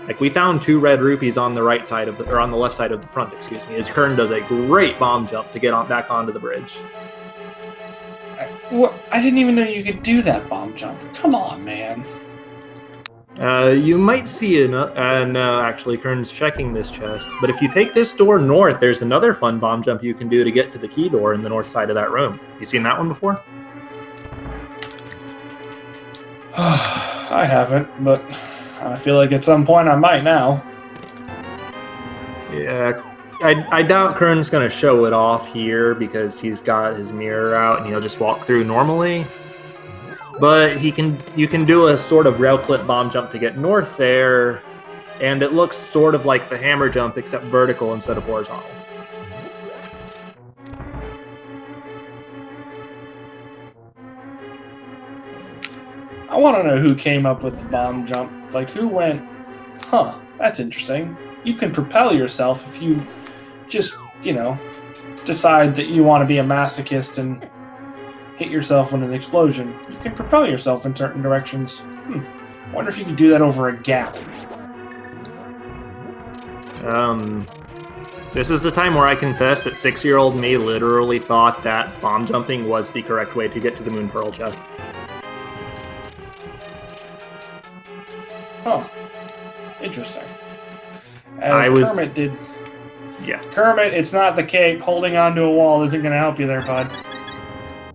Like, we found 2 red rupees on the right side of or on the left side of the front, excuse me, as Qirn does a great bomb jump to get back onto the bridge. I didn't even know you could do that bomb jump. Come on, man. You might see it. No, actually, Qirn's checking this chest. But if you take this door north, there's another fun bomb jump you can do to get to the key door in the north side of that room. You seen that one before? I haven't, but I feel like at some point I might now. Yeah, I doubt Qirn's going to show it off here because he's got his mirror out and he'll just walk through normally. But you can do a sort of rail clip bomb jump to get north there, and it looks sort of like the hammer jump except vertical instead of horizontal. I want to know who came up with the bomb jump. Like, who went, huh, that's interesting. you can propel yourself if you just, decide that you want to be a masochist and hit yourself with an explosion. You can propel yourself in certain directions. I wonder if you could do that over a gap. This is the time where I confess that 6-year-old me literally thought that bomb jumping was the correct way to get to the Moon Pearl chest. Huh. Interesting. As Kermit did. Yeah. Kermit, it's not the cape. Holding onto a wall isn't going to help you there, bud.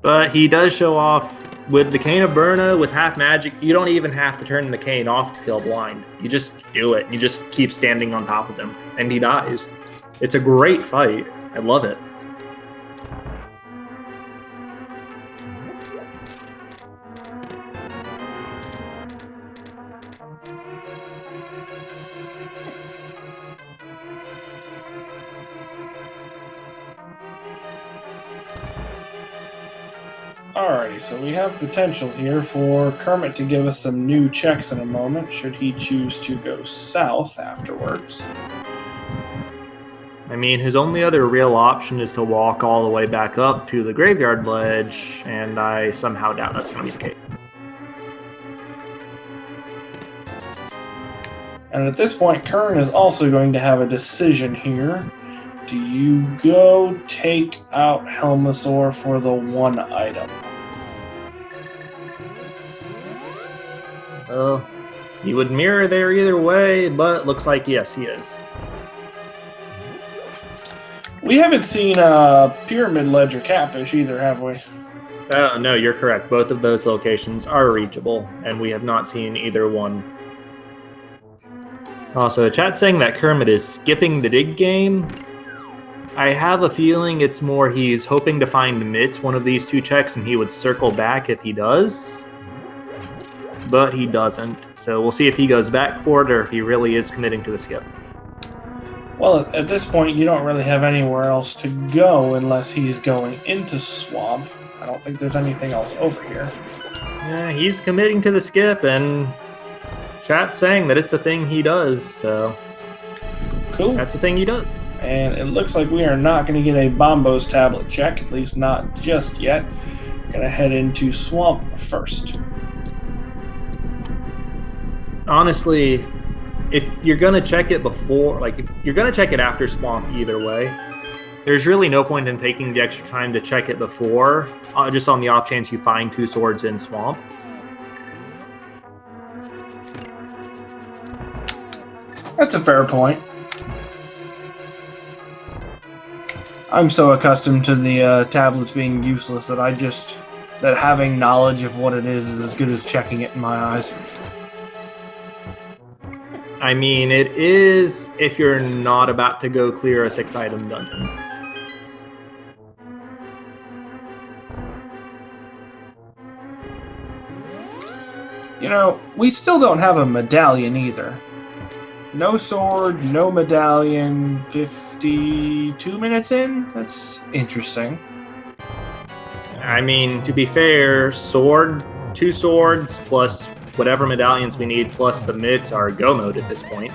But he does show off with the Cane of Berna, with half magic. You don't even have to turn the cane off to kill blind. You just do it. You just keep standing on top of him, and he dies. It's a great fight. I love it. Alrighty, so we have potential here for Kermit to give us some new checks in a moment, should he choose to go south afterwards. I mean, his only other real option is to walk all the way back up to the graveyard ledge, and I somehow doubt that's going to be the case. And at this point, Qirn is also going to have a decision here. Do you go take out Helmasaur for the one item? Well, he would mirror there either way, but it looks like yes, he is. We haven't seen Pyramid Ledge or Catfish either, have we? Oh, no, you're correct. Both of those locations are reachable, and we have not seen either one. Also, chat's saying that Kermit is skipping the dig game. I have a feeling it's more he's hoping to find Mitts one of these two checks, and he would circle back if he does. But he doesn't, so we'll see if he goes back for it or if he really is committing to the skip. Well, at this point, you don't really have anywhere else to go unless he's going into Swamp. I don't think there's anything else over here. Yeah, he's committing to the skip, and chat's saying that it's a thing he does, so... Cool. That's a thing he does. And it looks like we are not going to get a Bombos tablet check, at least not just yet. Going to head into Swamp first. Honestly, if you're going to check it before, if you're going to check it after Swamp either way, there's really no point in taking the extra time to check it before, just on the off chance you find two swords in Swamp. That's a fair point. I'm so accustomed to the tablets being useless that that having knowledge of what it is as good as checking it in my eyes. I mean, it is if you're not about to go clear a 6-item dungeon. We still don't have a medallion either. No sword, no medallion, 52 minutes in? That's interesting. I mean, to be fair, two swords plus whatever medallions we need plus the mitts are go mode at this point.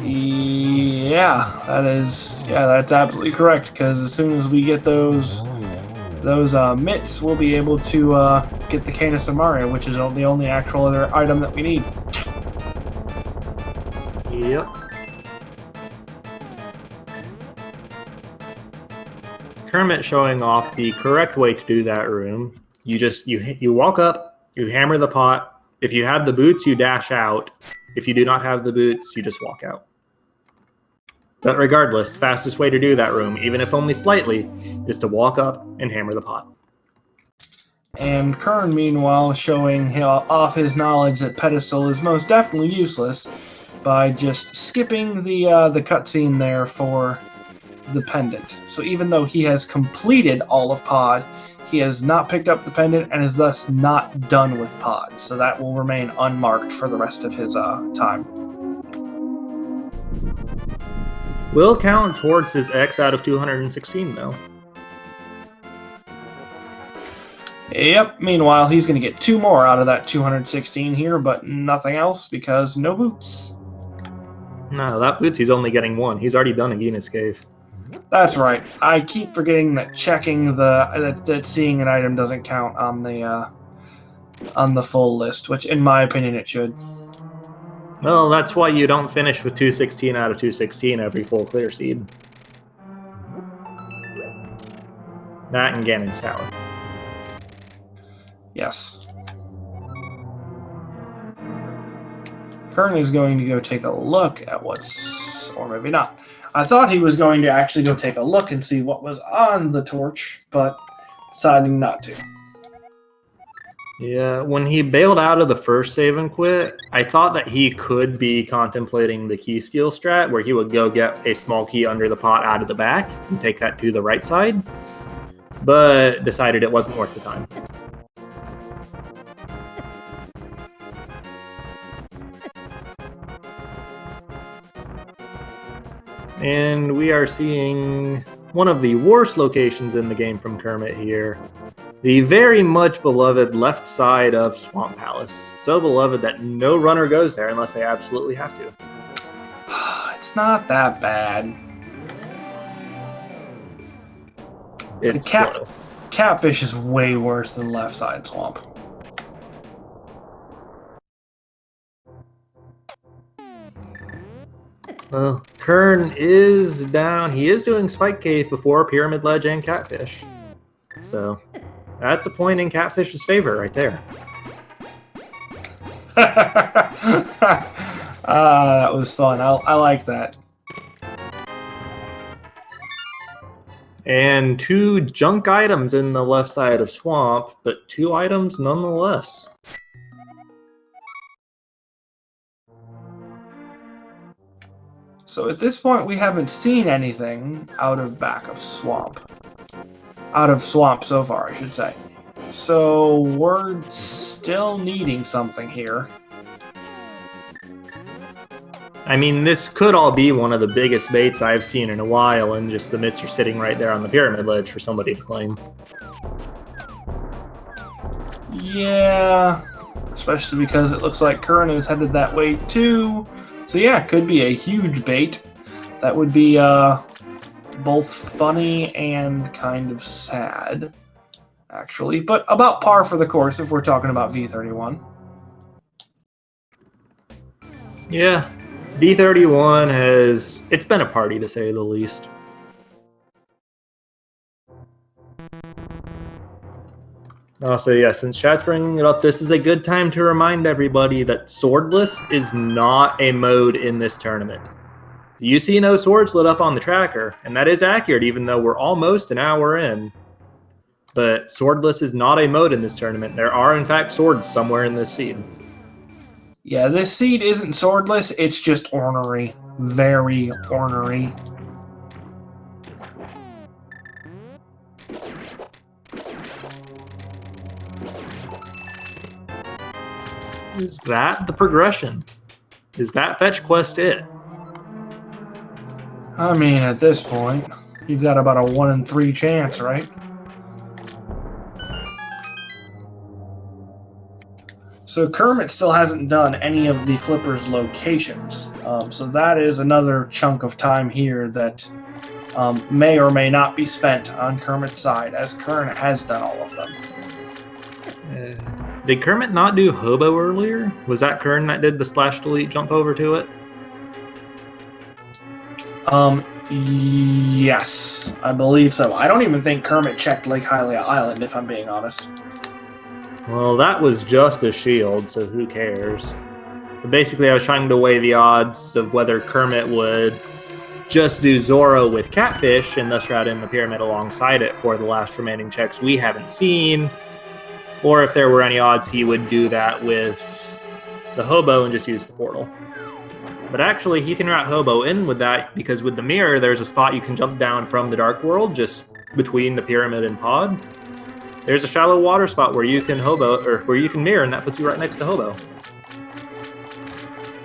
Yeah, that's absolutely correct, because as soon as we get those mitts, we'll be able to get the Cane of Samaria, which is the only actual other item that we need. Yep. Kermit showing off the correct way to do that room. You walk up, you hammer the pot. If you have the boots, you dash out. If you do not have the boots, you just walk out. But regardless, fastest way to do that room, even if only slightly, is to walk up and hammer the pot. And Qirn, meanwhile, showing off his knowledge that Pedestal is most definitely useless by just skipping the cutscene there for the pendant. So even though he has completed all of Pod, he has not picked up the pendant and is thus not done with Pod. So that will remain unmarked for the rest of his time. Will count towards his X out of 216, though. Yep, meanwhile, he's going to get 2 more out of that 216 here, but nothing else because no boots. No, that Bootsy's only getting one. He's already done a Genis Cave. That's right. I keep forgetting that checking that seeing an item doesn't count on the full list, which in my opinion it should. Well, that's why you don't finish with 216 out of 216 every full clear seed. That and Ganon's Tower. Yes. Qirn is going to go take a look at what's, or maybe not. I thought he was going to actually go take a look and see what was on the torch, but deciding not to. Yeah, when he bailed out of the first save and quit, I thought that he could be contemplating the key steal strat, where he would go get a small key under the pot out of the back and take that to the right side, but decided it wasn't worth the time. And we are seeing one of the worst locations in the game from Kermit here. The very much beloved left side of Swamp Palace. So beloved that no runner goes there unless they absolutely have to. It's not that bad. It's slow. Catfish is way worse than left side swamp. Well, Qirn is down. He is doing Spike Cave before Pyramid Ledge and Catfish. So that's a point in Catfish's favor right there. That was fun. I like that. And 2 junk items in the left side of Swamp, but 2 items nonetheless. So at this point, we haven't seen anything out of back of Swamp. Out of Swamp so far, I should say. So we're still needing something here. I mean, this could all be one of the biggest baits I've seen in a while, and just the mitts are sitting right there on the pyramid ledge for somebody to claim. Yeah, especially because it looks like Qirn is headed that way too. So yeah, could be a huge bait. That would be both funny and kind of sad, actually. But about par for the course if we're talking about V31. Yeah, V31 it's been a party to say the least. Also, yeah, since chat's bringing it up, this is a good time to remind everybody that Swordless is not a mode in this tournament. You see no swords lit up on the tracker, and that is accurate even though we're almost an hour in. But Swordless is not a mode in this tournament. There are, in fact, swords somewhere in this seed. Yeah, this seed isn't swordless, it's just ornery. Very ornery. Is that the progression? Is that fetch quest it? I mean, at this point, you've got about a 1 in 3 chance, right? So Kermit still hasn't done any of the Flipper's locations. So that is another chunk of time here that may or may not be spent on Kermit's side, as Qirn has done all of them. Did Kermit not do Hobo earlier? Was that Qirn that did the slash delete jump over to it? Yes, I believe so. I don't even think Kermit checked Lake Hylia Island, if I'm being honest. Well, that was just a shield, so who cares? But basically, I was trying to weigh the odds of whether Kermit would just do Zoro with Catfish and thus route in the pyramid alongside it for the last remaining checks we haven't seen, or if there were any odds he would do that with the Hobo and just use the portal. But actually, he can route Hobo in with that, because with the mirror, there's a spot you can jump down from the Dark World, just between the pyramid and pod. There's a shallow water spot where you can Hobo, or where you can mirror, and that puts you right next to Hobo.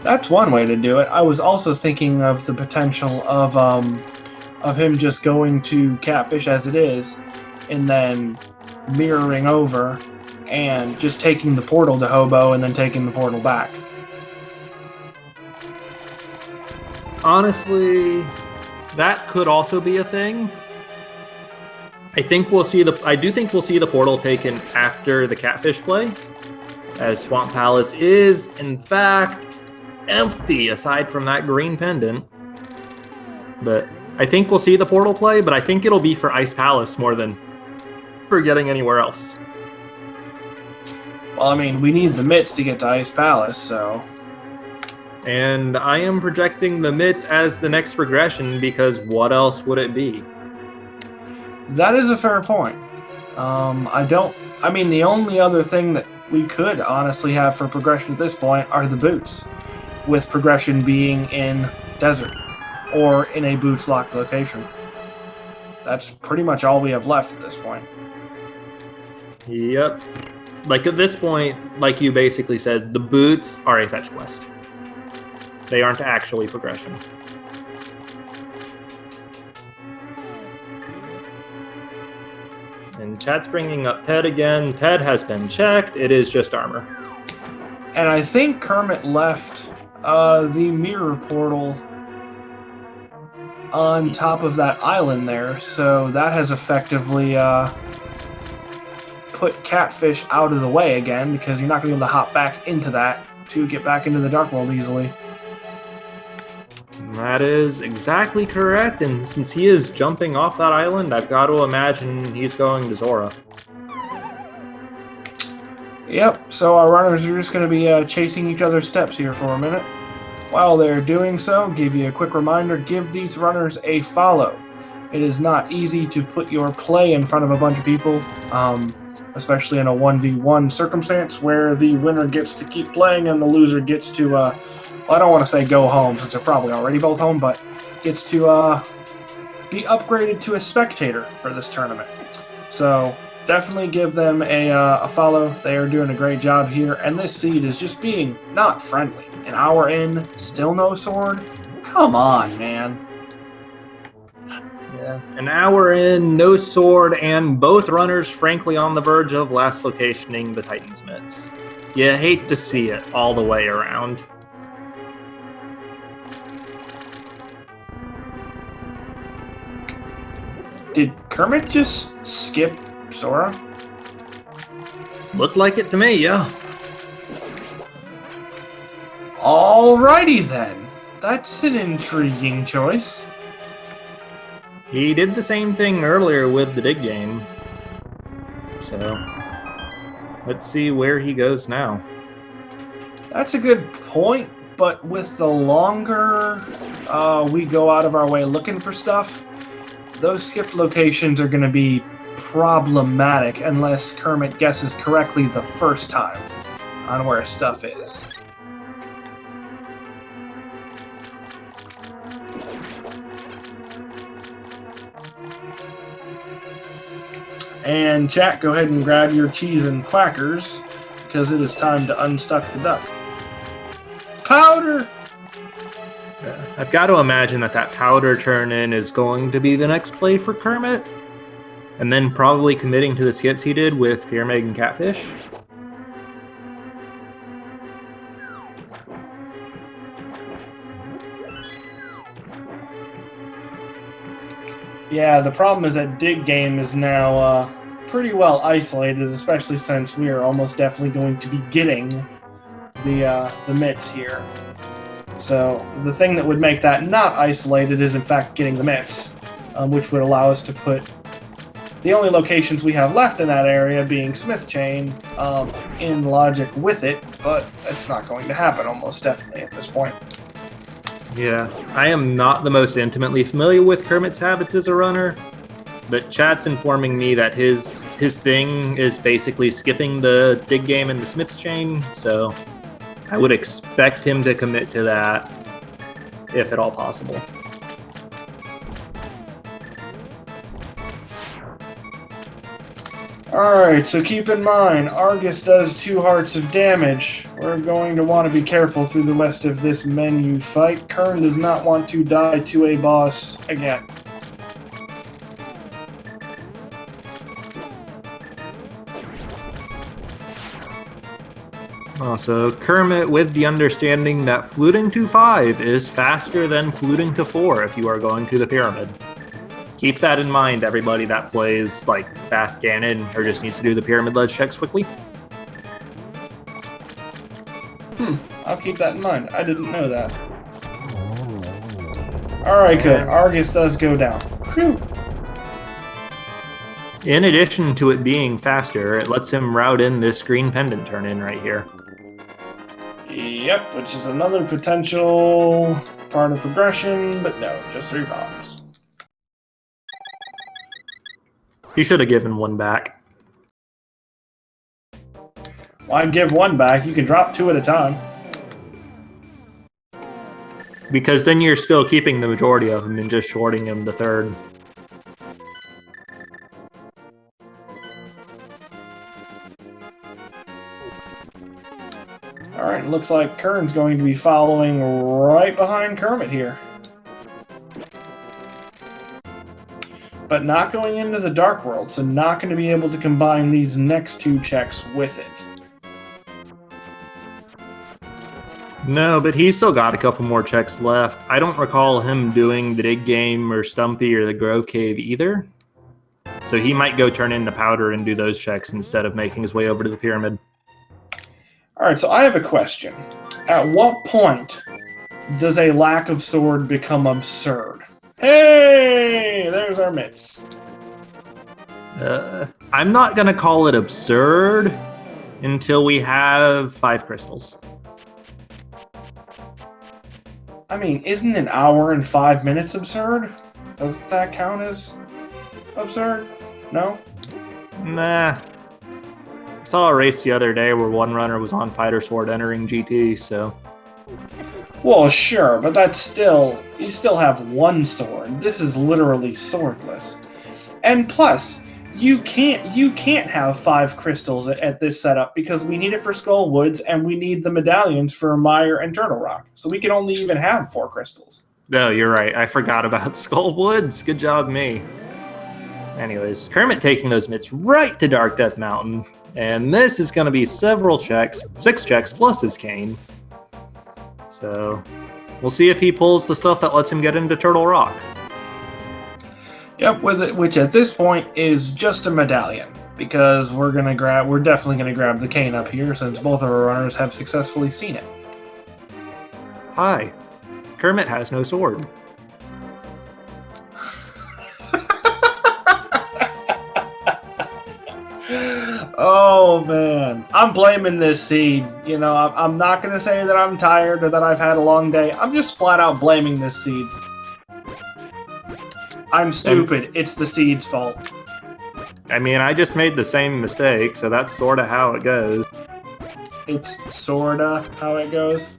That's one way to do it. I was also thinking of the potential of him just going to Catfish as it is, and then mirroring over, and just taking the portal to Hobo, and then taking the portal back. Honestly, that could also be a thing. I do think we'll see the portal taken after the catfish play, as Swamp Palace is, in fact, empty aside from that green pendant. But I think we'll see the portal play, but I think it'll be for Ice Palace more than for getting anywhere else. Well, I mean, we need the mitts to get to Ice Palace, so... And I am projecting the mitts as the next progression, because what else would it be? That is a fair point. The only other thing that we could honestly have for progression at this point are the boots, with progression being in desert or in a boots locked location. That's pretty much all we have left at this point. Yep. Like at this point, like you basically said, the boots are a fetch quest. They aren't actually progression. And chat's bringing up Ped again. Ped has been checked. It is just armor. And I think Kermit left the mirror portal on top of that island there, so that has effectively put Catfish out of the way again, because you're not going to be able to hop back into that to get back into the Dark World easily. That is exactly correct, and since he is jumping off that island, I've got to imagine he's going to Zora. Yep, so our runners are just going to be chasing each other's steps here for a minute. While they're doing so, give you a quick reminder, give these runners a follow. It is not easy to put your play in front of a bunch of people, especially in a 1v1 circumstance where the winner gets to keep playing and the loser gets to, I don't want to say go home since they're probably already both home, but gets to be upgraded to a spectator for this tournament. So definitely give them a follow. They are doing a great job here, and this seed is just being not friendly. An hour in, still no sword? Come on, man. Yeah, an hour in, no sword, and both runners frankly on the verge of last locationing the Titan's mitts. You hate to see it all the way around. Did Kermit just skip Sora? Looked like it to me, yeah. Alrighty then. That's an intriguing choice. He did the same thing earlier with the dig game. So, let's see where he goes now. That's a good point, but with the longer we go out of our way looking for stuff, those skipped locations are going to be problematic unless Kermit guesses correctly the first time on where stuff is. And chat, go ahead and grab your cheese and quackers, because it is time to unstuck the duck. Powder! I've got to imagine that powder turn-in is going to be the next play for Kermit, and then probably committing to the skips he did with Pyramid and Catfish. Yeah, the problem is that dig game is now pretty well isolated, especially since we are almost definitely going to be getting the mitts here. So the thing that would make that not isolated is in fact getting the mitts, which would allow us to put the only locations we have left in that area being Smith Chain in logic with it, but it's not going to happen almost definitely at this point. Yeah, I am not the most intimately familiar with Kermit's habits as a runner, but chat's informing me that his thing is basically skipping the dig game and the Smith's Chain, so I would expect him to commit to that, if at all possible. Alright, so keep in mind, Argus does 2 hearts of damage. We're going to want to be careful through the rest of this menu fight. Qirn does not want to die to a boss again. Also, Kermit with the understanding that fluting to 5 is faster than fluting to 4 if you are going to the pyramid. Keep that in mind, everybody that plays like fast Ganon or just needs to do the pyramid ledge checks quickly. I'll keep that in mind. I didn't know that. Alright, good. Argus does go down. Whew. In addition to it being faster, it lets him route in this green pendant turn in right here. Yep, which is another potential part of progression, but no, just 3 bombs. He should have given 1 back. Why give 1 back? You can drop 2 at a time. Because then you're still keeping the majority of them and just shorting him the 3rd. Alright, looks like Qirn's going to be following right behind Kermit here. But not going into the Dark World, so not going to be able to combine these next 2 checks with it. No, but he's still got a couple more checks left. I don't recall him doing the Dig Game or Stumpy or the Grove Cave either. So he might go turn in the Powder and do those checks instead of making his way over to the pyramid. Alright, so I have a question. At what point does a lack of sword become absurd? Hey! There's our mitts. I'm not going to call it absurd until we have 5 crystals. I mean, isn't an hour and 5 minutes absurd? Doesn't that count as absurd? No? Nah. I saw a race the other day where one runner was on Fighter Sword entering GT, so... Well, sure, but that's still... You still have 1 sword. This is literally swordless. And plus, you can't have 5 crystals at this setup because we need it for Skull Woods and we need the medallions for Mire and Turtle Rock. So we can only even have 4 crystals. No, you're right. I forgot about Skull Woods. Good job, me. Anyways, Kermit taking those mitts right to Dark Death Mountain. And this is going to be several checks, 6 checks plus his cane. So we'll see if he pulls the stuff that lets him get into Turtle Rock. Yep, with it, which at this point is just a medallion, because we're definitely gonna grab the cane up here since both of our runners have successfully seen it. Hi, Kermit has no sword. Oh man, I'm blaming this seed. You know, I'm not gonna say that I'm tired or that I've had a long day. I'm just flat out blaming this seed. I'm stupid. It's the seed's fault. I mean, I just made the same mistake, so that's sort of how it goes. It's sorta how it goes.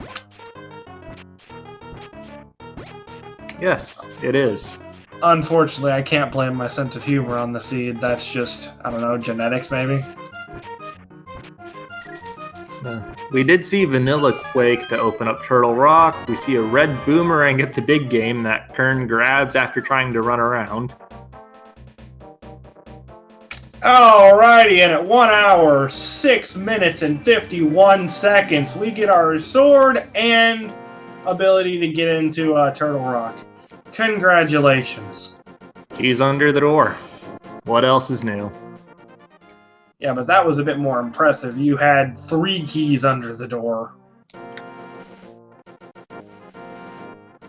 Yes, it is. Unfortunately, I can't blame my sense of humor on the seed. That's just, I don't know, genetics maybe? We did see Vanilla Quake to open up Turtle Rock. We see a red boomerang at the Dig Game that Qirn grabs after trying to run around. Alrighty, and at 1 hour, 6 minutes, and 51 seconds, we get our sword and ability to get into Turtle Rock. Congratulations. Keys under the door. What else is new? Yeah, but that was a bit more impressive. You had 3 keys under the door.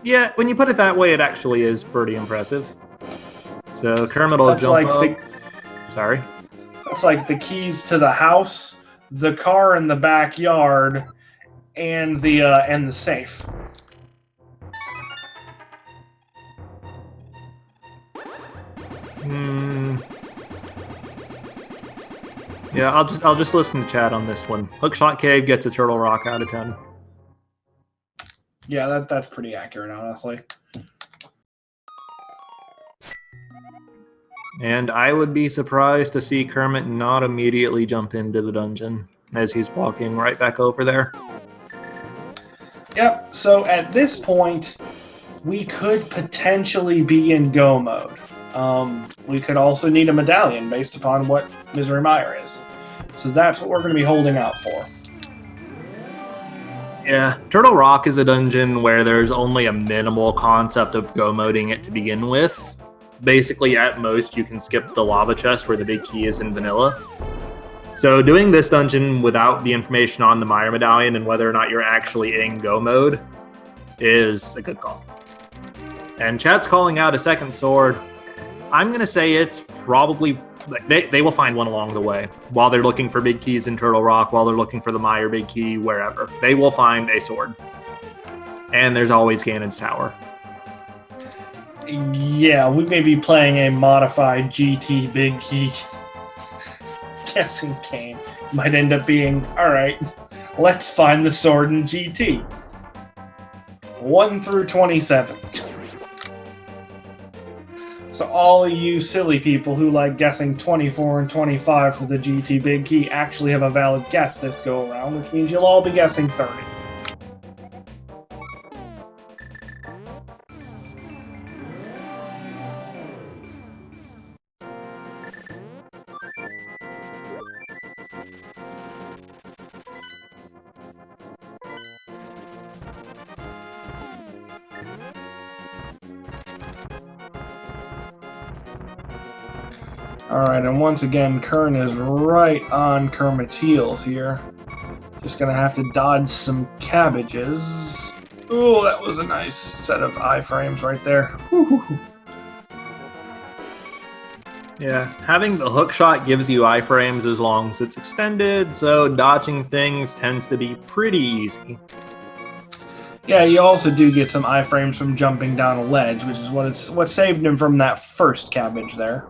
Yeah, when you put it that way, it actually is pretty impressive. So Kermit will jump up. Sorry? That's like the keys to the house, the car in the backyard, and the safe. Yeah, I'll just listen to chat on this one. Hookshot Cave gets a Turtle Rock out of 10. Yeah, that's pretty accurate, honestly. And I would be surprised to see Kermit not immediately jump into the dungeon as he's walking right back over there. Yep, so at this point, we could potentially be in go mode. We could also need a medallion based upon what Misery Mire is. So that's what we're going to be holding out for. Yeah, Turtle Rock is a dungeon where there's only a minimal concept of go moding it to begin with. Basically, at most, you can skip the lava chest where the big key is in vanilla. So doing this dungeon without the information on the Mire Medallion and whether or not you're actually in go mode is a good call. And chat's calling out a second sword. I'm going to say it's probably... They will find one along the way while they're looking for big keys in Turtle Rock, while they're looking for the Mire big key, wherever. They will find a sword. And there's always Ganon's Tower. Yeah, we may be playing a modified GT big key. Guessing Kane might end up being, alright, let's find the sword in GT. 1 through 27. So all of you silly people who like guessing 24 and 25 for the GT big key actually have a valid guess this go around, which means you'll all be guessing 30. Alright, and once again, Qirn is right on Kermit's heels here. Just gonna have to dodge some cabbages. Ooh, that was a nice set of iframes right there. Woo-hoo-hoo. Yeah, having the hook shot gives you iframes as long as it's extended, so dodging things tends to be pretty easy. Yeah, you also do get some iframes from jumping down a ledge, which is what saved him from that first cabbage there.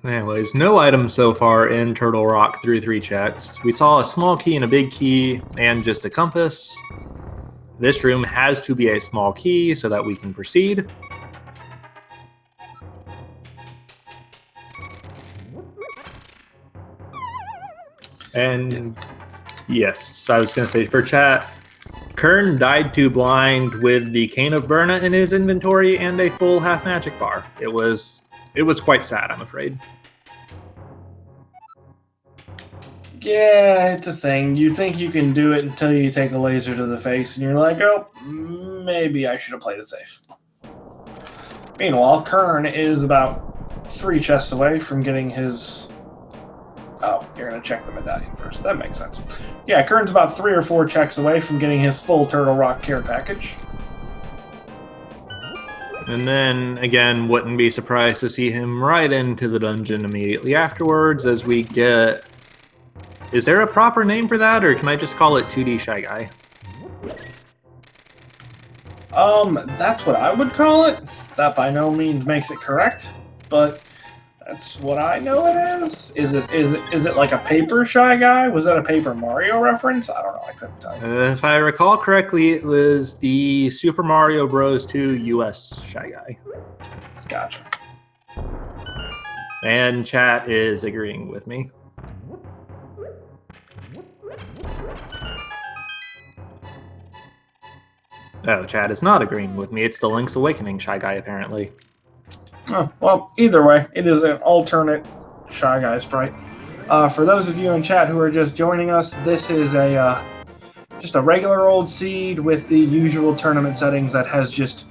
Anyways, no items so far in Turtle Rock through 3 checks. We saw a small key and a big key, and just a compass. This room has to be a small key so that we can proceed. And yes, I was going to say for chat, Qirn died to blind with the Cane of Burna in his inventory and a full half magic bar. It was quite sad, I'm afraid. Yeah, it's a thing. You think you can do it until you take a laser to the face, and you're like, oh, maybe I should have played it safe. Meanwhile, Qirn is about 3 chests away from getting his... Oh, you're going to check the medallion first. That makes sense. Yeah, Qirn's about 3 or 4 checks away from getting his full Turtle Rock care package. And then, again, wouldn't be surprised to see him right into the dungeon immediately afterwards as we get... Is there a proper name for that, or can I just call it 2D Shy Guy? That's what I would call it. That by no means makes it correct, but that's what I know it as. Is it like a Paper Shy Guy? Was that a Paper Mario reference? I don't know. I couldn't tell you. If I recall correctly, it was the Super Mario Bros. 2 US Shy Guy. Gotcha. And chat is agreeing with me. Oh, chat is not agreeing with me. It's the Link's Awakening Shy Guy, apparently. Oh, well, either way, it is an alternate Shy Guy sprite. For those of you in chat who are just joining us, this is a just a regular old seed with the usual tournament settings that has just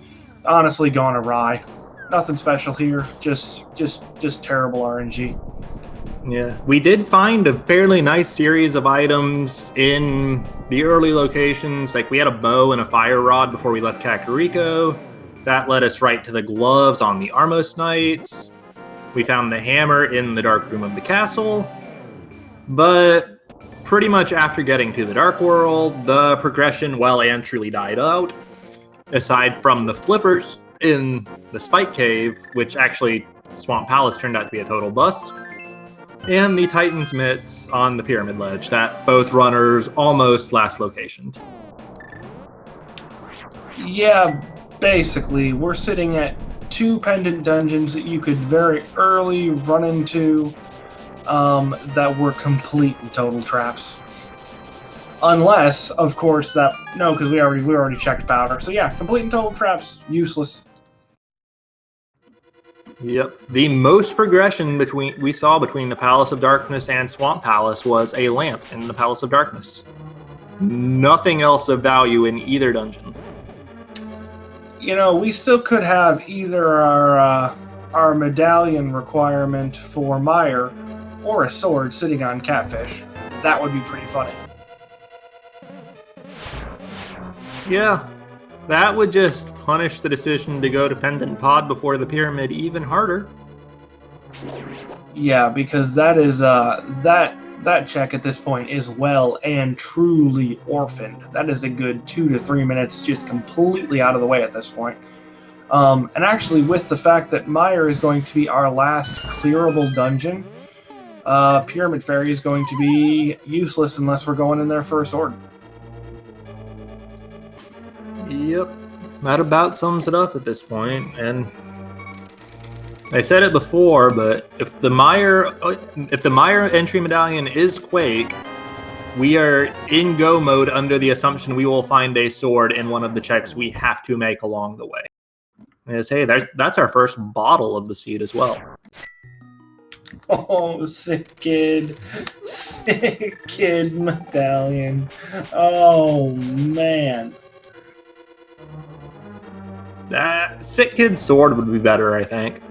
honestly gone awry. Nothing special here, just terrible RNG. Yeah, we did find a fairly nice series of items in the early locations. Like, we had a bow and a fire rod before we left Kakariko. That led us right to the gloves on the Armos Knights. We found the hammer in the dark room of the castle. But pretty much after getting to the Dark World, the progression well and truly died out. Aside from the flippers in the Spike Cave, which actually Swamp Palace turned out to be a total bust. And the Titan's Mitts on the Pyramid Ledge, that both runners almost last locationed. Yeah, basically, we're sitting at 2 pendant dungeons that you could very early run into that were complete and total traps. Unless, of course, that... No, because we already checked powder. So yeah, complete and total traps, useless. Yep. The most progression we saw between the Palace of Darkness and Swamp Palace was a lamp in the Palace of Darkness. Nothing else of value in either dungeon. We still could have either our medallion requirement for Meyer or a sword sitting on Catfish. That would be pretty funny. Yeah, that would just punish the decision to go to Pendant Pod before the pyramid even harder. Yeah, because that is that check at this point is well and truly orphaned. That is a good 2 to 3 minutes just completely out of the way at this point. And actually, with the fact that Meyer is going to be our last clearable dungeon, Pyramid Fairy is going to be useless unless we're going in there for a sword. Yep, that about sums it up at this point. And I said it before, but if the Meyer entry medallion is Quake, we are in go mode under the assumption we will find a sword in one of the checks we have to make along the way. As hey, that's our first bottle of the seed as well. Oh, sick kid medallion. Oh man. Sick Kid sword would be better, I think.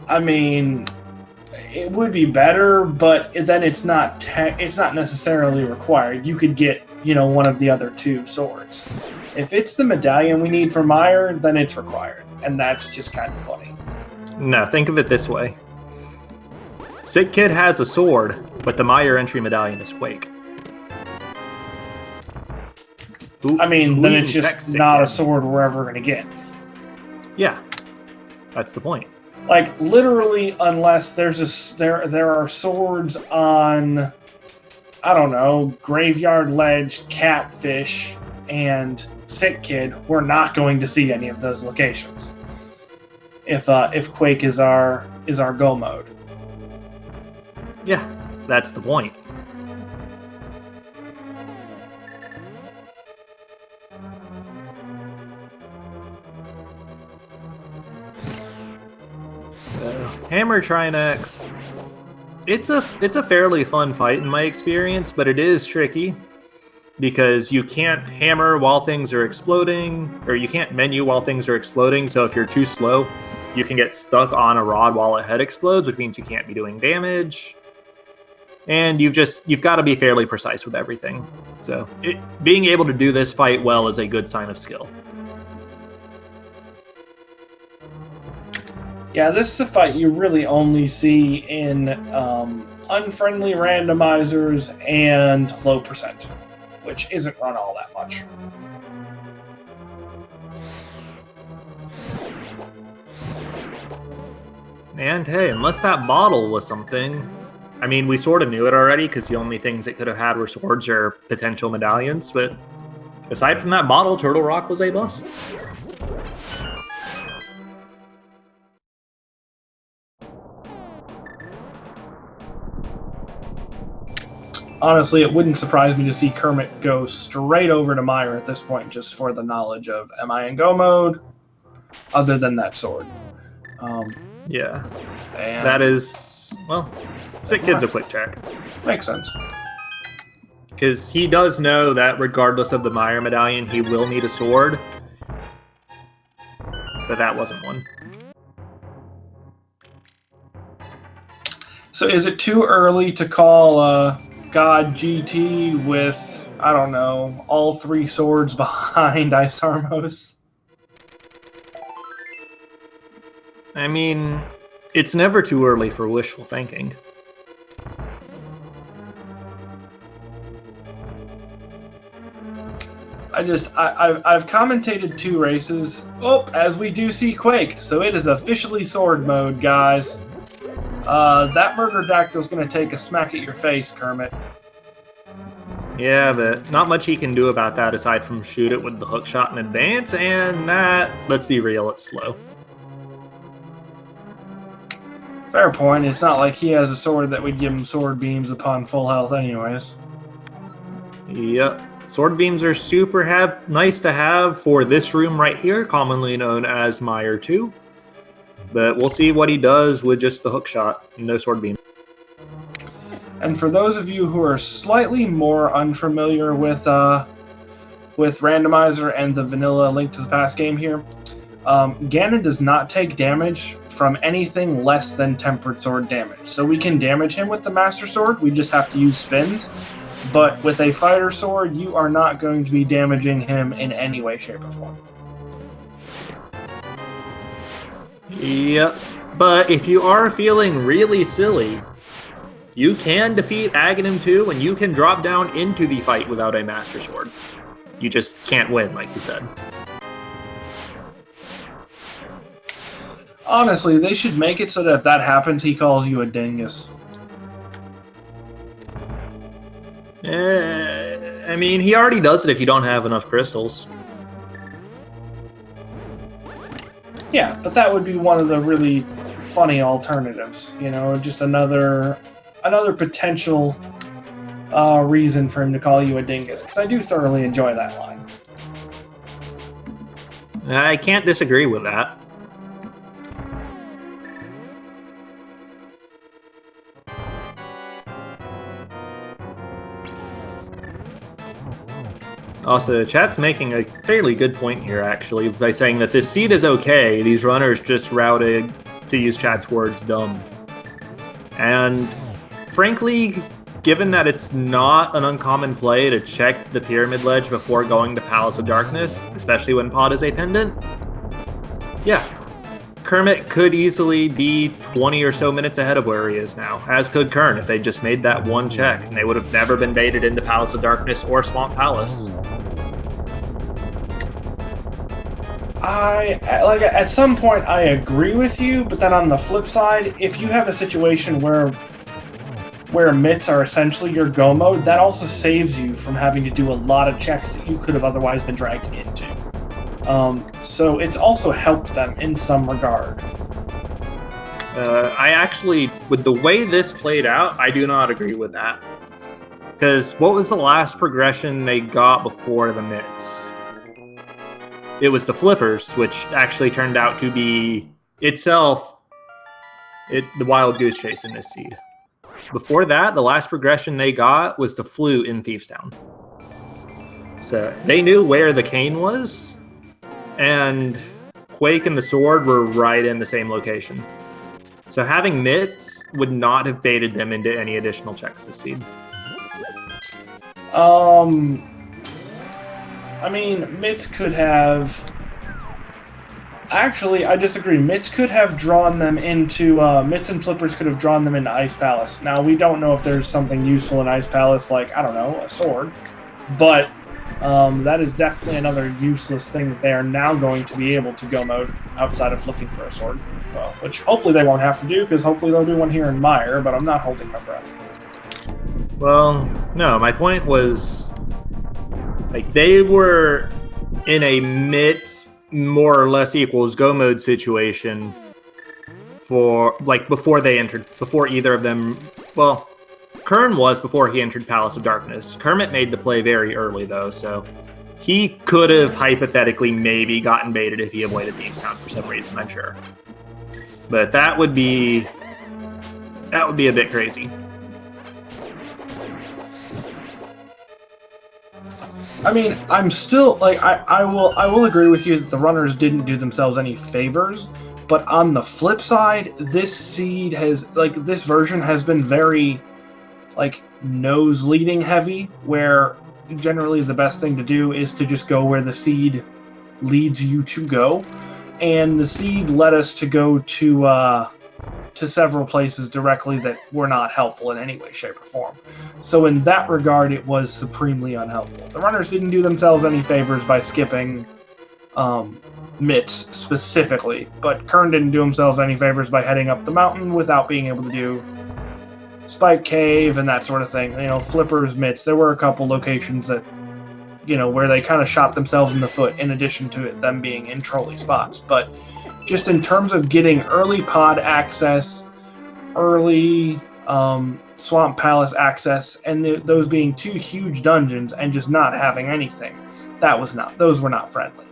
I mean, it would be better, but then it's not necessarily required. You could get, one of the other two swords. If it's the medallion we need for Meyer, then it's required, and that's just kind of funny. No, think of it this way. Sick Kid has a sword, but the Meyer entry medallion is Quake. Then it's just not a sword we're ever going to get. Yeah, that's the point. Like, literally, unless there are swords on, I don't know, Graveyard Ledge, Catfish, and Sick Kid, we're not going to see any of those locations. If Quake is our go mode. Yeah, that's the point. Hammer Trinex. It's a fairly fun fight in my experience, but it is tricky because you can't hammer while things are exploding, or you can't menu while things are exploding. So if you're too slow, you can get stuck on a rod while a head explodes, which means you can't be doing damage. And you've got to be fairly precise with everything. So being able to do this fight well is a good sign of skill. Yeah, this is a fight you really only see in unfriendly randomizers and low percent, which isn't run all that much. And hey, unless that bottle was something, I mean, we sort of knew it already because the only things it could have had were swords or potential medallions, but aside from that bottle, Turtle Rock was a bust. Honestly, it wouldn't surprise me to see Kermit go straight over to Meyer at this point, just for the knowledge of, am I in go mode? Other than that sword. Yeah. That is, well, Sick Kid's a quick check. Makes sense. Because he does know that regardless of the Meyer medallion, he will need a sword. But that wasn't one. So is it too early to call God GT with, I don't know, all three swords behind Ice Armos? I mean, it's never too early for wishful thinking. I've commentated 2 races. Oh, as we do see Quake, so it is officially sword mode, guys. That Murder-Dactyl's gonna take a smack at your face, Kermit. Yeah, but not much he can do about that aside from shoot it with the hook shot in advance, and that, let's be real, it's slow. Fair point. It's not like he has a sword that would give him sword beams upon full health anyways. Yep. Sword beams are super nice to have for this room right here, commonly known as Mire 2. But we'll see what he does with just the hook shot, no sword beam. And for those of you who are slightly more unfamiliar with Randomizer and the vanilla Link to the Past game here, Ganon does not take damage from anything less than Tempered Sword damage. So we can damage him with the Master Sword, we just have to use spins. But with a Fighter Sword, you are not going to be damaging him in any way, shape, or form. Yep, but if you are feeling really silly, you can defeat Aghanim 2 and you can drop down into the fight without a Master Sword. You just can't win, like you said. Honestly, they should make it so that if that happens, he calls you a dingus. I mean, he already does it if you don't have enough crystals. Yeah, but that would be one of the really funny alternatives. You know, just another potential reason for him to call you a dingus, because I do thoroughly enjoy that line. I can't disagree with that. Also, chat's making a fairly good point here, actually, by saying that this seed is okay, these runners just routed, to use chat's words, dumb. And, frankly, given that it's not an uncommon play to check the Pyramid Ledge before going to Palace of Darkness, especially when Pod is a pendant, yeah, Kermit could easily be 20 or so minutes ahead of where he is now, as could Qirn if they just made that one check, and they would have never been baited into Palace of Darkness or Swamp Palace. At some point I agree with you, but then on the flip side, if you have a situation where mitts are essentially your go mode, that also saves you from having to do a lot of checks that you could have otherwise been dragged into. So it's also helped them in some regard. I actually, with the way this played out, I do not agree with that. Because what was the last progression they got before the mitts? It was the flippers, which actually turned out to be itself the wild goose chase in this seed. Before that, the last progression they got was the flute in Thieves Town. So they knew where the cane was, and Quake and the sword were right in the same location. So having mitts would not have baited them into any additional checks this seed. I mean, mitts could have... Actually, I disagree. Mitts could have drawn them into... mitts and flippers could have drawn them into Ice Palace. Now, we don't know if there's something useful in Ice Palace, like, I don't know, a sword. But that is definitely another useless thing that they are now going to be able to go mode outside of looking for a sword. Well, which hopefully they won't have to do, because hopefully they'll do one here in Mire, but I'm not holding my breath. Well, no, my point was... Like, they were in a mitts more or less equals go mode situation for, like, before either of them, well, Qirn was before he entered Palace of Darkness. Kermit made the play very early, though, so he could have hypothetically maybe gotten baited if he avoided Thieves Town for some reason, I'm sure. But that would be a bit crazy. I mean, I'm still, like, I will agree with you that the runners didn't do themselves any favors, but on the flip side, this seed has, like, this version has been very, like, nose-leading heavy, where generally the best thing to do is to just go where the seed leads you to go, and the seed led us to go to several places directly that were not helpful in any way, shape, or form. So in that regard, it was supremely unhelpful. The runners didn't do themselves any favors by skipping mitts specifically, but Qirn didn't do himself any favors by heading up the mountain without being able to do Spike Cave and that sort of thing. You know, flippers, mitts. There were a couple locations that, you know, where they kind of shot themselves in the foot in addition to it, them being in trolley spots. But just in terms of getting early pod access, early Swamp Palace access, and those being 2 huge dungeons and just not having anything. Those were not friendly.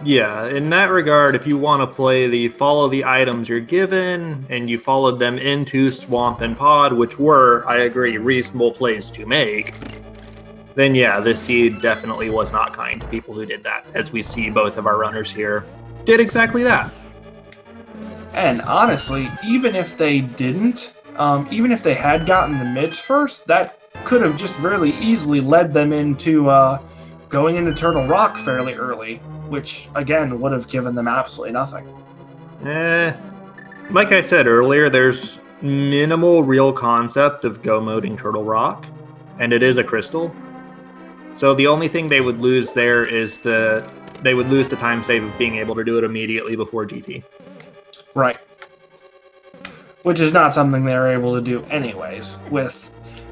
Yeah, in that regard, if you want to play the follow the items you're given, and you followed them into Swamp and Pod, which were, I agree, reasonable plays to make, then yeah, this seed definitely was not kind to people who did that, as we see both of our runners here did exactly that. And honestly, even if they didn't, even if they had gotten the mids first, that could have just really easily led them into going into Turtle Rock fairly early, which, again, would have given them absolutely nothing. Like I said earlier, there's minimal real concept of go moding Turtle Rock, and it is a crystal. So the only thing they would lose there is they would lose the time save of being able to do it immediately before GT. Right. Which is not something they're able to do anyways, with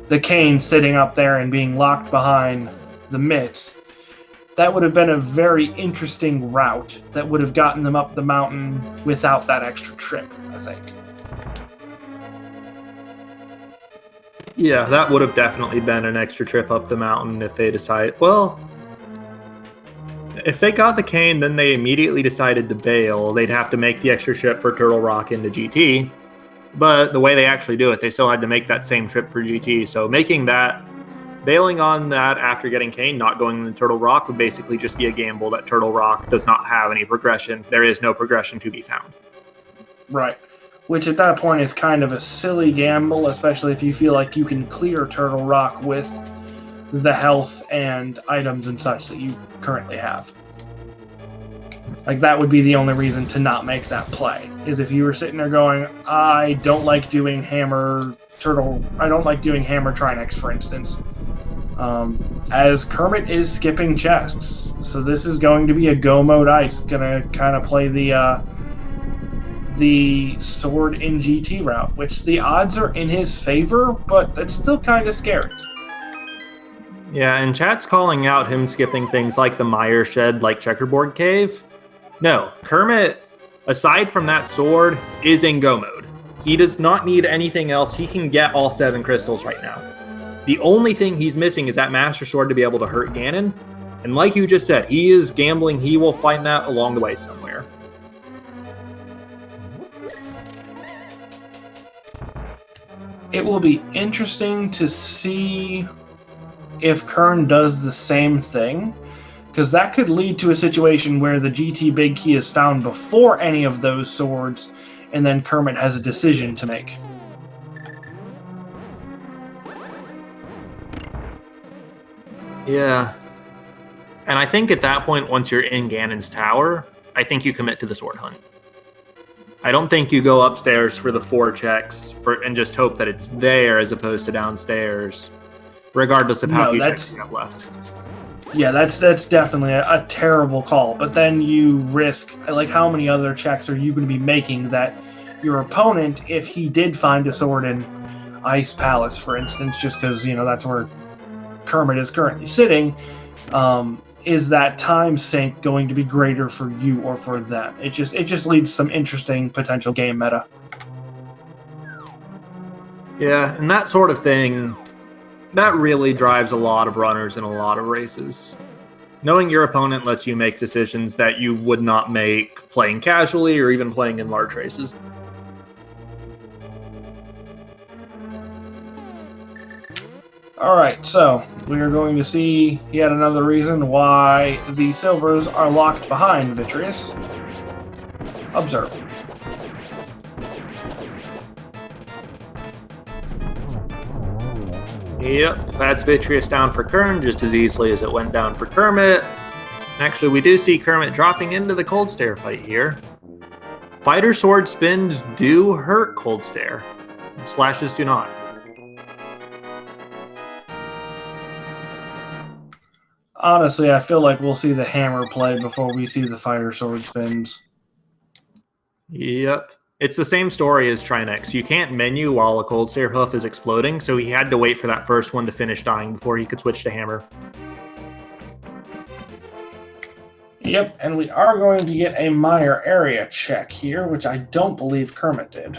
the cane sitting up there and being locked behind the mitts. That would have been a very interesting route that would have gotten them up the mountain without that extra trip, I think. Yeah, that would have definitely been an extra trip up the mountain if they decide, well, if they got the cane, then they immediately decided to bail, they'd have to make the extra trip for Turtle Rock into GT. But the way they actually do it, they still had to make that same trip for GT. So bailing on that after getting cane, not going into Turtle Rock, would basically just be a gamble that Turtle Rock does not have any progression. There is no progression to be found. Right. Which at that point is kind of a silly gamble, especially if you feel like you can clear Turtle Rock with the health and items and such that you currently have. Like, that would be the only reason to not make that play, is if you were sitting there going, I don't like doing Hammer Trinex, for instance. As Kermit is skipping chests, so this is going to be a go mode ice, gonna kind of play the sword in GT route, which the odds are in his favor, but that's still kind of scary. Yeah, and chat's calling out him skipping things like the Mire Shed, like Checkerboard Cave. No, Kermit, aside from that sword, is in go mode. He does not need anything else. He can get all 7 crystals right now. The only thing he's missing is that Master Sword to be able to hurt Ganon. And like you just said, he is gambling. He will find that along the way somewhere. It will be interesting to see if Qirn does the same thing, because that could lead to a situation where the GT Big Key is found before any of those swords, and then Kermit has a decision to make. Yeah. And I think at that point, once you're in Ganon's tower, I think you commit to the sword hunt. I don't think you go upstairs for the 4 checks and just hope that it's there as opposed to downstairs, regardless of how few checks you have left. Yeah, that's definitely a terrible call. But then you risk, like, how many other checks are you going to be making that your opponent, if he did find a sword in Ice Palace, for instance, just because, that's where Kermit is currently sitting, is that time sink going to be greater for you or for them? It just leads to some interesting potential game meta. Yeah, and that sort of thing, that really drives a lot of runners in a lot of races. Knowing your opponent lets you make decisions that you would not make playing casually or even playing in large races. Alright, so we are going to see yet another reason why the silvers are locked behind Vitreous. Observe. Yep, that's Vitreous down for Qirn just as easily as it went down for Kermit. Actually, we do see Kermit dropping into the Cold Stare fight here. Fighter Sword spins do hurt Cold Stare. Slashes do not. Honestly, I feel like we'll see the hammer play before we see the Fighter Sword spins. Yep. It's the same story as Trinex. You can't menu while a Cold Stare hoof is exploding, so he had to wait for that first one to finish dying before he could switch to hammer. Yep, and we are going to get a Mire area check here, which I don't believe Kermit did.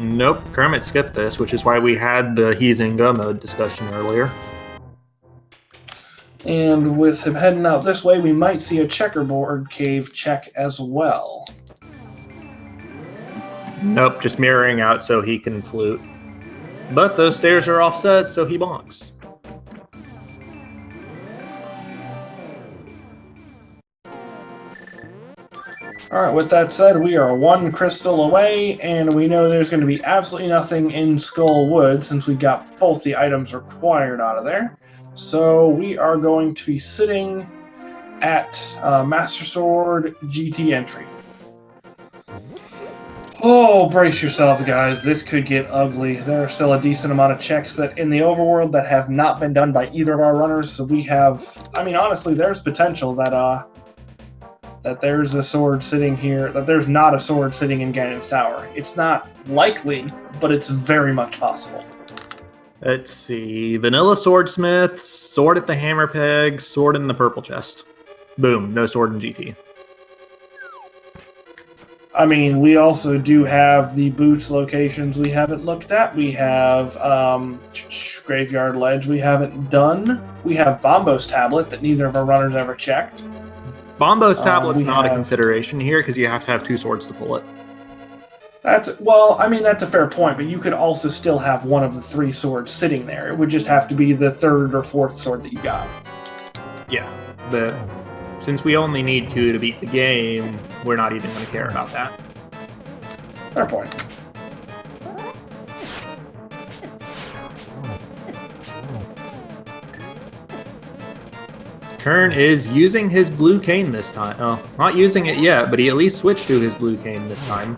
Nope, Kermit skipped this, which is why we had the he's in go mode discussion earlier. And with him heading out this way, we might see a checkerboard cave check as well. Nope, just mirroring out so he can flute. But those stairs are offset, so he bonks. Alright, with that said, we are one crystal away, and we know there's going to be absolutely nothing in Skull Wood since we got both the items required out of there. So we are going to be sitting at Master Sword GT entry. Oh, brace yourself, guys. This could get ugly. There are still a decent amount of checks that in the overworld that have not been done by either of our runners. So we have, I mean, honestly, there's potential that there's a sword sitting here, that there's not a sword sitting in Ganon's Tower. It's not likely, but it's very much possible. Let's see. Vanilla Swordsmith, sword at the hammer peg, sword in the purple chest. Boom, no sword in GT. I mean, we also do have the boots locations we haven't looked at. We have Graveyard Ledge we haven't done. We have Bombo's Tablet that neither of our runners ever checked. Bombo's Tablet's not a consideration here because you have to have two swords to pull it. Well, I mean, that's a fair point, but you could also still have one of the three swords sitting there. It would just have to be the third or fourth sword that you got. Yeah, but since we only need two to beat the game, we're not even going to care about that. Fair point. Qirn is using his blue cane this time. Oh, not using it yet, but he at least switched to his blue cane this time.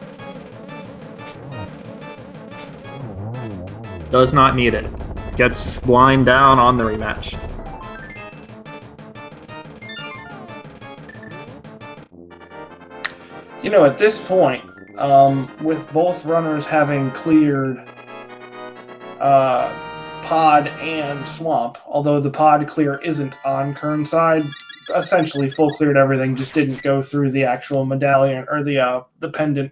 Does not need it. Gets blind down on the rematch. You know, at this point, with both runners having cleared pod and swamp, although the pod clear isn't on Qirn's side, essentially full cleared everything, just didn't go through the actual medallion or the pendant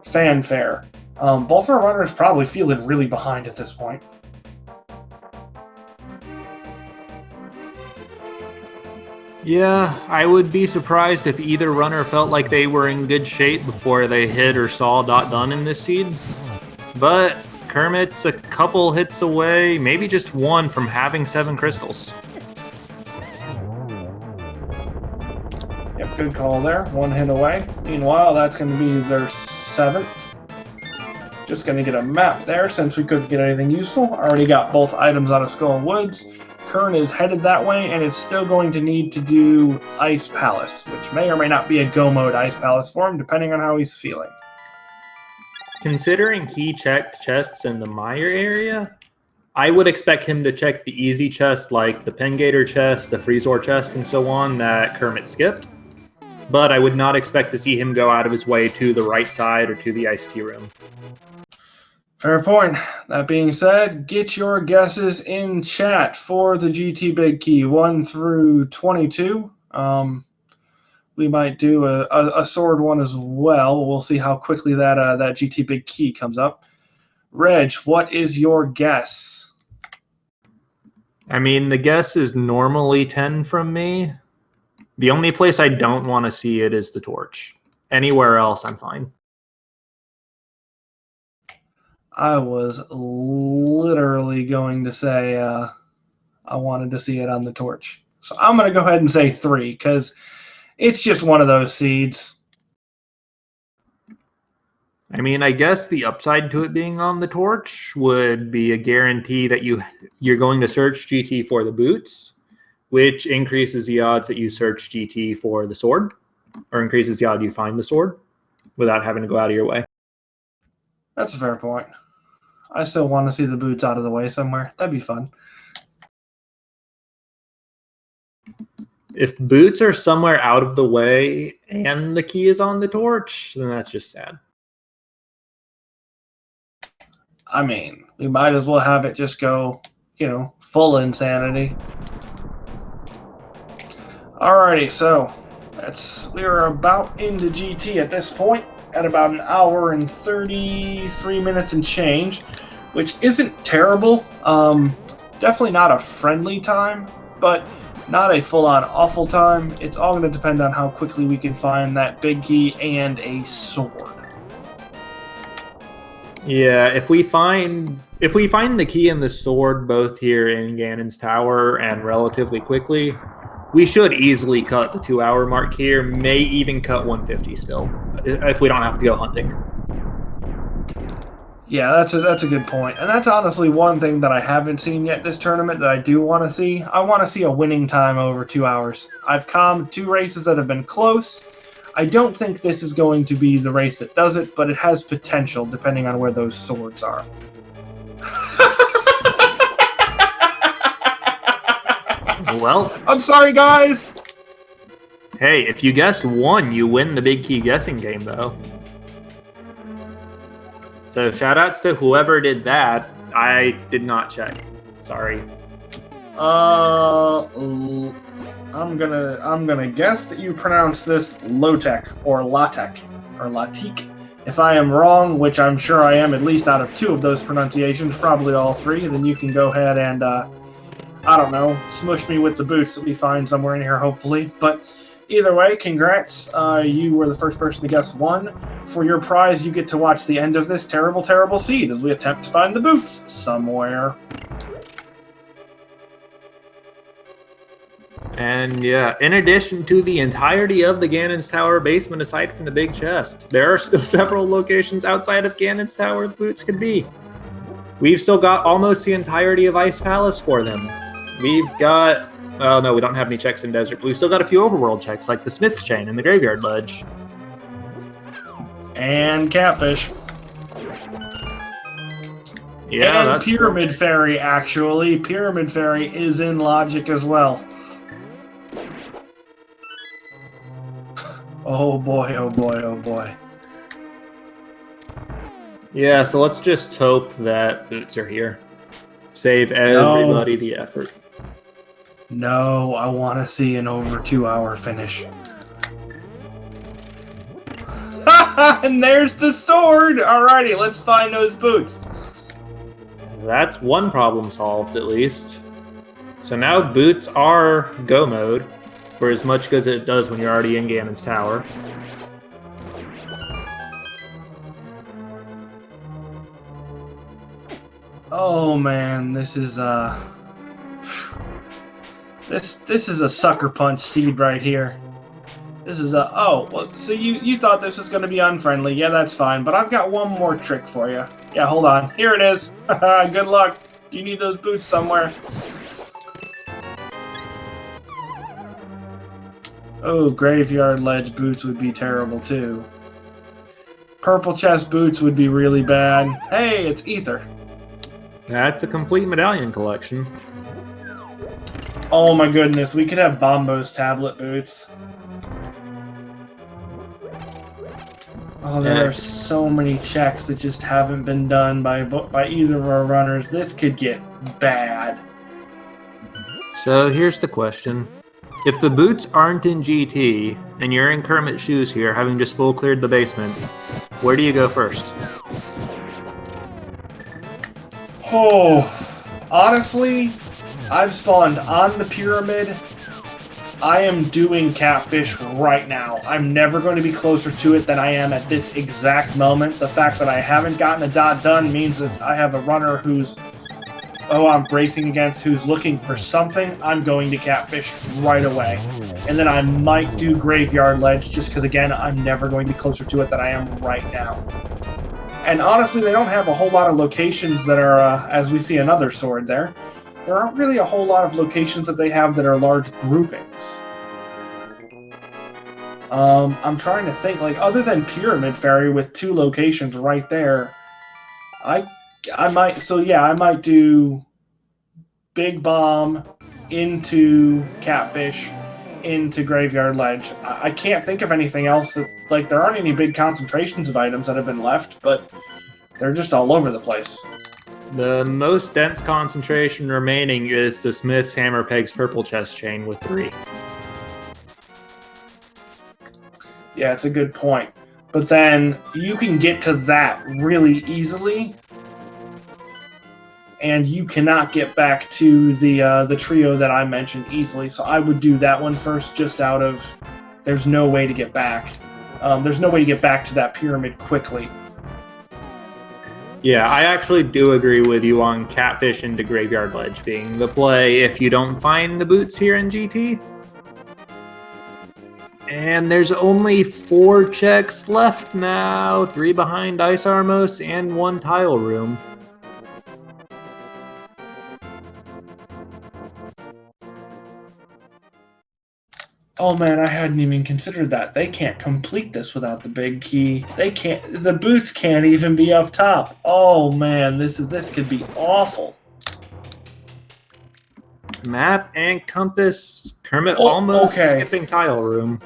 fanfare. Both our runners probably feeling really behind at this point. Yeah, I would be surprised if either runner felt like they were in good shape before they hit or saw .done in this seed. But Kermit's a couple hits away, maybe just one from having 7 crystals. Yep, good call there. One hit away. Meanwhile, that's going to be their 7th. Just going to get a map there since we couldn't get anything useful. Already got both items out of Skull Woods. Qirn is headed that way, and it's still going to need to do Ice Palace, which may or may not be a go mode Ice Palace for him, depending on how he's feeling. Considering he checked chests in the Mire area, I would expect him to check the easy chests like the Pengator chest, the Freezor chest, and so on that Kermit skipped. But I would not expect to see him go out of his way to the right side or to the Ice Tea Room. Fair point. That being said, get your guesses in chat for the GT Big Key 1 through 22. We might do a sword one as well. We'll see how quickly that GT Big Key comes up. Reg, what is your guess? I mean, the guess is normally 10 from me. The only place I don't want to see it is the torch. Anywhere else, I'm fine. I was literally going to say I wanted to see it on the torch. So I'm going to go ahead and say 3 because it's just one of those seeds. I mean, I guess the upside to it being on the torch would be a guarantee that you're going to search GT for the boots, which increases the odds that you search GT for the sword, or increases the odds you find the sword without having to go out of your way. That's a fair point. I still want to see the boots out of the way somewhere. That'd be fun. If boots are somewhere out of the way and the key is on the torch, then that's just sad. I mean, we might as well have it just go, full insanity. Alrighty, so we are about into GT at this point. at about an hour and 33 minutes and change, which isn't terrible. Definitely not a friendly time, but not a full-on awful time. It's all going to depend on how quickly we can find that big key and a sword. Yeah, if we find the key and the sword both here in Ganon's Tower and relatively quickly, we should easily cut the 2-hour mark here. May even cut 150 still, if we don't have to go hunting. Yeah, that's a good point. And that's honestly one thing that I haven't seen yet this tournament that I do want to see. I want to see a winning time over 2 hours. I've calmed 2 races that have been close. I don't think this is going to be the race that does it, but it has potential depending on where those swords are. Well, I'm sorry, guys! hey, if you guessed 1, you win the big key guessing game, though. So shoutouts to whoever did that. I did not check. Sorry. I'm gonna guess that you pronounce this Lotek or Latek or Latik. If I am wrong, which I'm sure I am, at least out of 2 of those pronunciations, probably all 3, then you can go ahead and I don't know, smush me with the boots that we find somewhere in here, hopefully. But either way, congrats. You were the first person to guess 1. For your prize, you get to watch the end of this terrible, terrible seed as we attempt to find the boots somewhere. And yeah, in addition to the entirety of the Ganon's Tower basement, aside from the big chest, there are still several locations outside of Ganon's Tower the boots could be. We've still got almost the entirety of Ice Palace for them. We've got... Oh, no, we don't have any checks in Desert, but we've still got a few overworld checks, like the Smith's Chain and the Graveyard Ledge. And Catfish. Yeah, and that's Pyramid Fairy, actually. Pyramid Fairy is in Logic as well. Oh boy, oh boy, oh boy. Yeah, so let's just hope that boots are here. Save everybody the effort. No, I want to see an over 2-hour finish. And there's the sword! Alrighty, let's find those boots. That's one problem solved, at least. So now boots are go mode, for as much as it does when you're already in Ganon's Tower. Oh man, this is this is a sucker punch seed right here. This is a so you thought this was going to be unfriendly. Yeah, that's fine, but I've got one more trick for you. Yeah, hold on. Here it is. Good luck. You need those boots somewhere. Oh, Graveyard Ledge boots would be terrible too. Purple chest boots would be really bad. Hey, it's Ether. That's a complete medallion collection. Oh my goodness, we could have Bombo's tablet boots. Oh, there are so many checks that just haven't been done by either of our runners. This could get bad. So here's the question. If the boots aren't in GT, and you're in Kermit's shoes here, having just full cleared the basement, where do you go first? Oh, honestly, I've spawned on the pyramid. I am doing Catfish right now. I'm never going to be closer to it than I am at this exact moment. The fact that I haven't gotten a dot done means that I have a runner who's I'm racing against who's looking for something. I'm going to Catfish right away. And then I might do Graveyard Ledge just because, again, I'm never going to be closer to it than I am right now. And honestly, they don't have a whole lot of locations that are, as we see another sword there, there aren't really a whole lot of locations that they have that are large groupings. I'm trying to think, like, other than Pyramid Fairy with 2 locations right there, I might do Big Bomb into Catfish into Graveyard Ledge. I can't think of anything else that, like, there aren't any big concentrations of items that have been left, but they're just all over the place. The most dense concentration remaining is the Smith's Hammer Peg's Purple Chest Chain with 3. Yeah, it's a good point. But then you can get to that really easily, and you cannot get back to the trio that I mentioned easily. So I would do that one first, just out of there's no way to get back. There's no way to get back to that pyramid quickly. Yeah, I actually do agree with you on Catfish into Graveyard Ledge being the play if you don't find the boots here in GT. And there's only 4 checks left now. 3 behind Ice Armos and 1 tile room. Oh man, I hadn't even considered that. They can't complete this without the big key. They can't. The boots can't even be up top. Oh man, this could be awful. Map and compass. Kermit almost skipping tile room.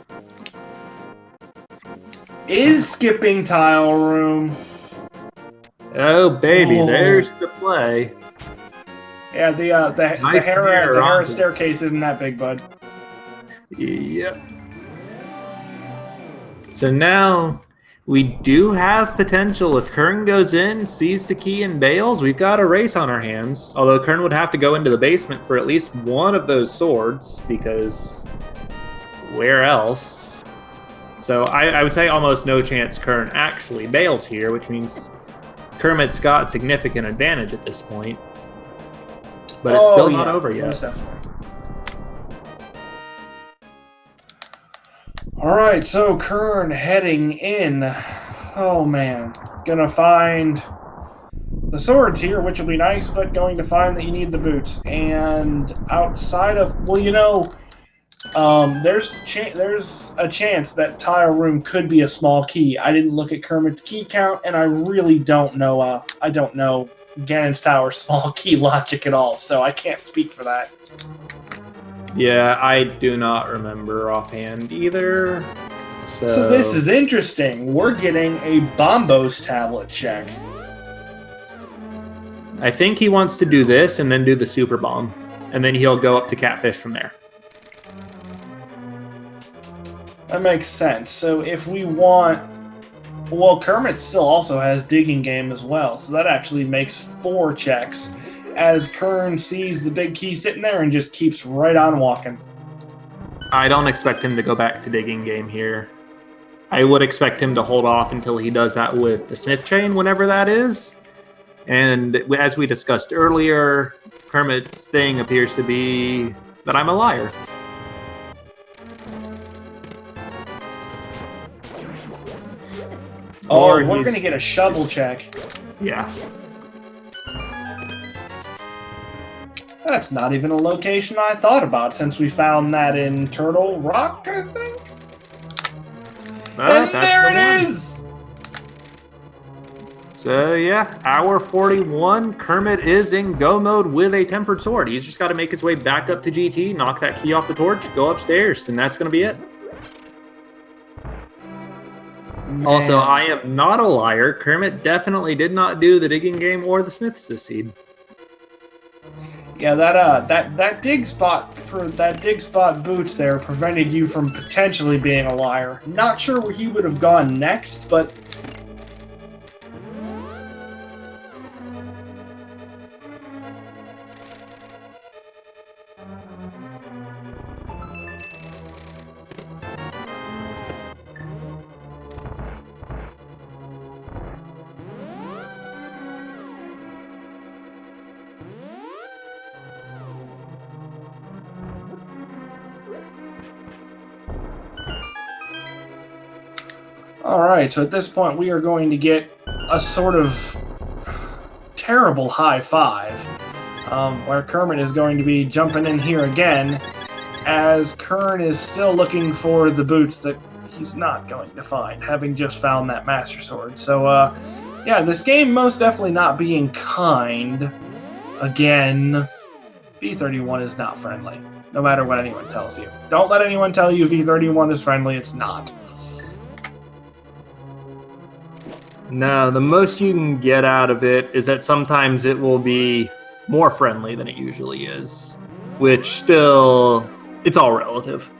Is skipping tile room. Oh baby, there's the play. Yeah, the Hera staircase isn't that big, bud. Yep. So now we do have potential. If Qirn goes in, sees the key and bails, we've got a race on our hands. Although Qirn would have to go into the basement for at least one of those swords, because where else? So I would say almost no chance Qirn actually bails here, which means Kermit's got significant advantage at this point. But it's still not over yet. Most definitely. All right, so Qirn heading in. Oh man, gonna find the swords here, which will be nice, but going to find that you need the boots. And outside of, well, you know, there's a chance that tile room could be a small key. I didn't look at Kermit's key count, and I really don't know. I don't know Ganon's Tower small key logic at all, so I can't speak for that. Yeah, I do not remember offhand either. So this is interesting. We're getting a Bombos tablet check. I think he wants to do this and then do the super bomb, and then he'll go up to Catfish from there. That makes sense. So if we want... Well, Kermit still also has Digging Game as well, so that actually makes 4 checks, as Qirn sees the big key sitting there and just keeps right on walking. I don't expect him to go back to Digging Game here. I would expect him to hold off until he does that with the Smith Chain, whenever that is. And as we discussed earlier, Kermit's thing appears to be that I'm a liar. Oh, we're going to get a shovel check. Yeah. That's not even a location I thought about, since we found that in Turtle Rock, I think? And there it is! So yeah, hour 41, Kermit is in go mode with a tempered sword. He's just got to make his way back up to GT, knock that key off the torch, go upstairs, and that's going to be it. Man. Also, I am not a liar. Kermit definitely did not do the Digging Game or the Smith's seed. Yeah, that dig spot boots there prevented you from potentially being a liar. Not sure where he would have gone next, but Alright, so at this point we are going to get a sort of terrible high five, where Kermit is going to be jumping in here again, as Qirn is still looking for the boots that he's not going to find, having just found that Master Sword. So, yeah, this game most definitely not being kind. Again, V31 is not friendly, no matter what anyone tells you. Don't let anyone tell you V31 is friendly, it's not. No, the most you can get out of it is that sometimes it will be more friendly than it usually is, which still, it's all relative.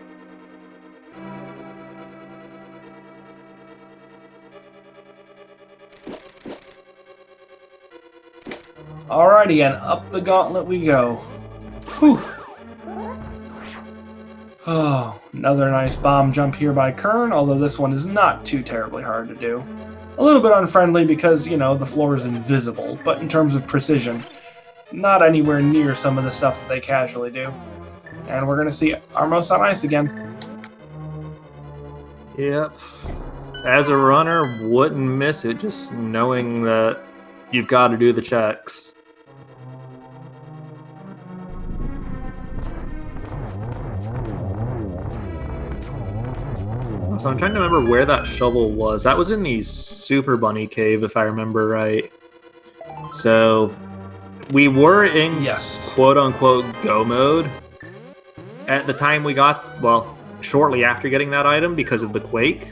Alrighty, and up the gauntlet we go. Whew. Oh, another nice bomb jump here by Qirn, although this one is not too terribly hard to do. A little bit unfriendly because, you know, the floor is invisible, but in terms of precision, not anywhere near some of the stuff that they casually do. And we're going to see Armos on ice again. Yep. As a runner, wouldn't miss it just knowing that you've got to do the checks. So I'm trying to remember where that shovel was. That was in the Super Bunny Cave, if I remember right. So we were in quote-unquote go mode at the time we got, well, shortly after getting that item because of the quake.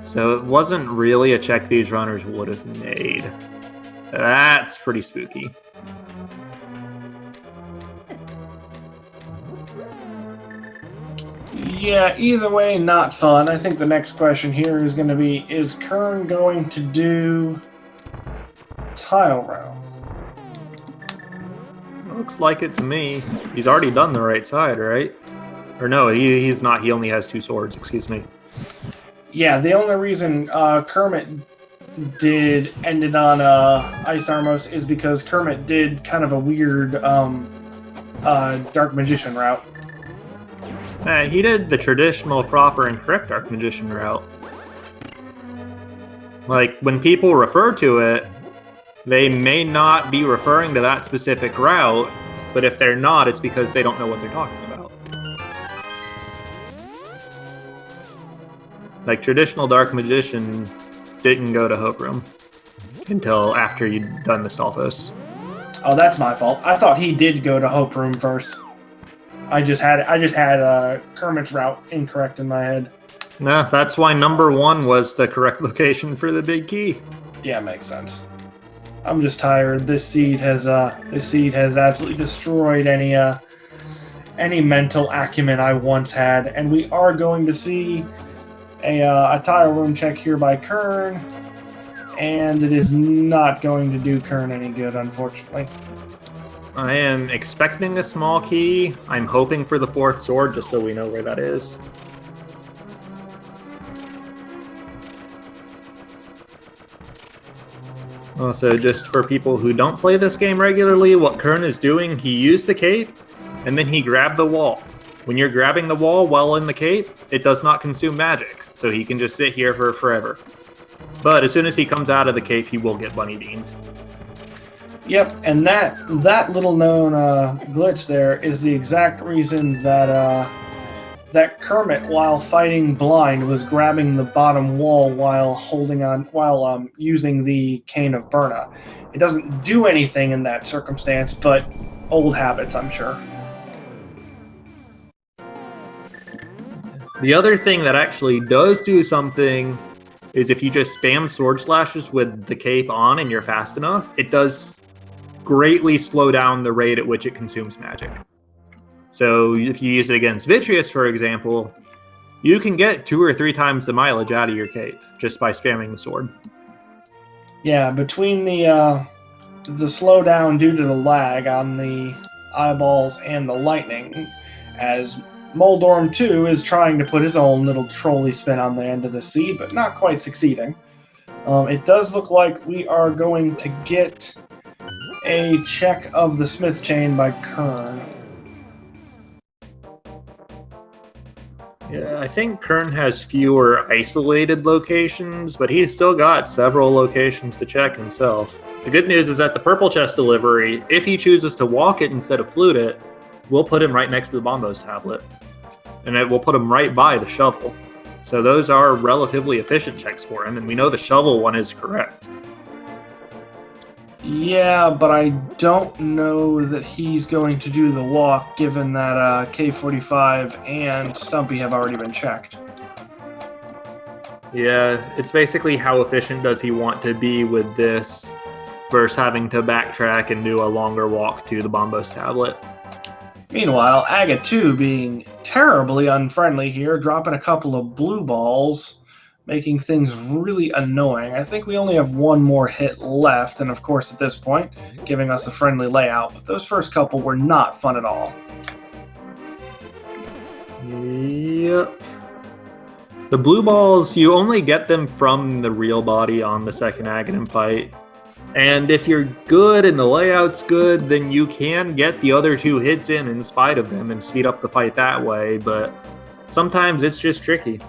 So it wasn't really a check these runners would have made. That's pretty spooky. Yeah, either way, not fun. I think the next question here is going to be, is Qirn going to do tile round? Looks like it to me. He's already done the right side, right? Or no, he's not. He only has 2 swords, excuse me. Yeah, the only reason Kermit ended on Ice Armos is because Kermit did kind of a weird Dark Magician route. He did the traditional, proper, and correct Dark Magician route. Like, when people refer to it, they may not be referring to that specific route, but if they're not, it's because they don't know what they're talking about. Like, traditional Dark Magician didn't go to Hope Room until after you'd done the Stalfos. Oh, that's my fault. I thought he did go to Hope Room first. I just had Kermit's route incorrect in my head. No, that's why number 1 was the correct location for the big key. Yeah, makes sense. I'm just tired. This seed has absolutely destroyed any mental acumen I once had, and we are going to see a tile room check here by Qirn, and it is not going to do Qirn any good, unfortunately. I am expecting a small key. I'm hoping for the 4th sword, just so we know where that is. Also, just for people who don't play this game regularly, what Qirn is doing, he used the cape, and then he grabbed the wall. When you're grabbing the wall while in the cape, it does not consume magic, so he can just sit here for forever. But as soon as he comes out of the cape, he will get bunny beamed. Yep, and that little known glitch there is the exact reason that that Kermit, while fighting blind, was grabbing the bottom wall while using the Cane of Burna. It doesn't do anything in that circumstance, but old habits, I'm sure. The other thing that actually does do something is if you just spam sword slashes with the cape on and you're fast enough, it does greatly slow down the rate at which it consumes magic. So if you use it against Vitreous, for example, you can get 2 or 3 times the mileage out of your cape just by spamming the sword. Yeah, between the slowdown due to the lag on the eyeballs and the lightning, as Moldorm 2 is trying to put his own little trolley spin on the end of the seed, but not quite succeeding. It does look like we are going to get a check of the Smith Chain by Qirn. Yeah, I think Qirn has fewer isolated locations, but he's still got several locations to check himself. The good news is that the purple chest delivery, if he chooses to walk it instead of flute it, we'll put him right next to the Bombos tablet. And it will put him right by the shovel. So those are relatively efficient checks for him, and we know the shovel one is correct. Yeah, but I don't know that he's going to do the walk, given that K45 and Stumpy have already been checked. Yeah, it's basically how efficient does he want to be with this versus having to backtrack and do a longer walk to the Bombos tablet. Meanwhile, Aga 2 being terribly unfriendly here, dropping a couple of blue balls making things really annoying. I think we only have one more hit left, and of course at this point, giving us a friendly layout, but those first couple were not fun at all. Yep. The blue balls, you only get them from the real body on the second Aghanim fight. And if you're good and the layout's good, then you can get the other 2 hits in spite of them and speed up the fight that way, but sometimes it's just tricky.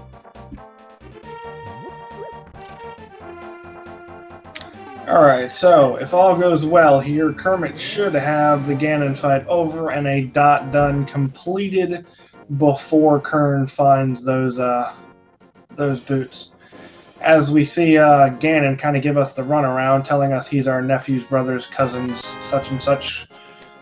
Alright, so if all goes well here, Kermit should have the Ganon fight over and a dot done completed before Qirn finds those boots. As we see Ganon kind of give us the runaround, telling us he's our nephew's brother's cousin's such and such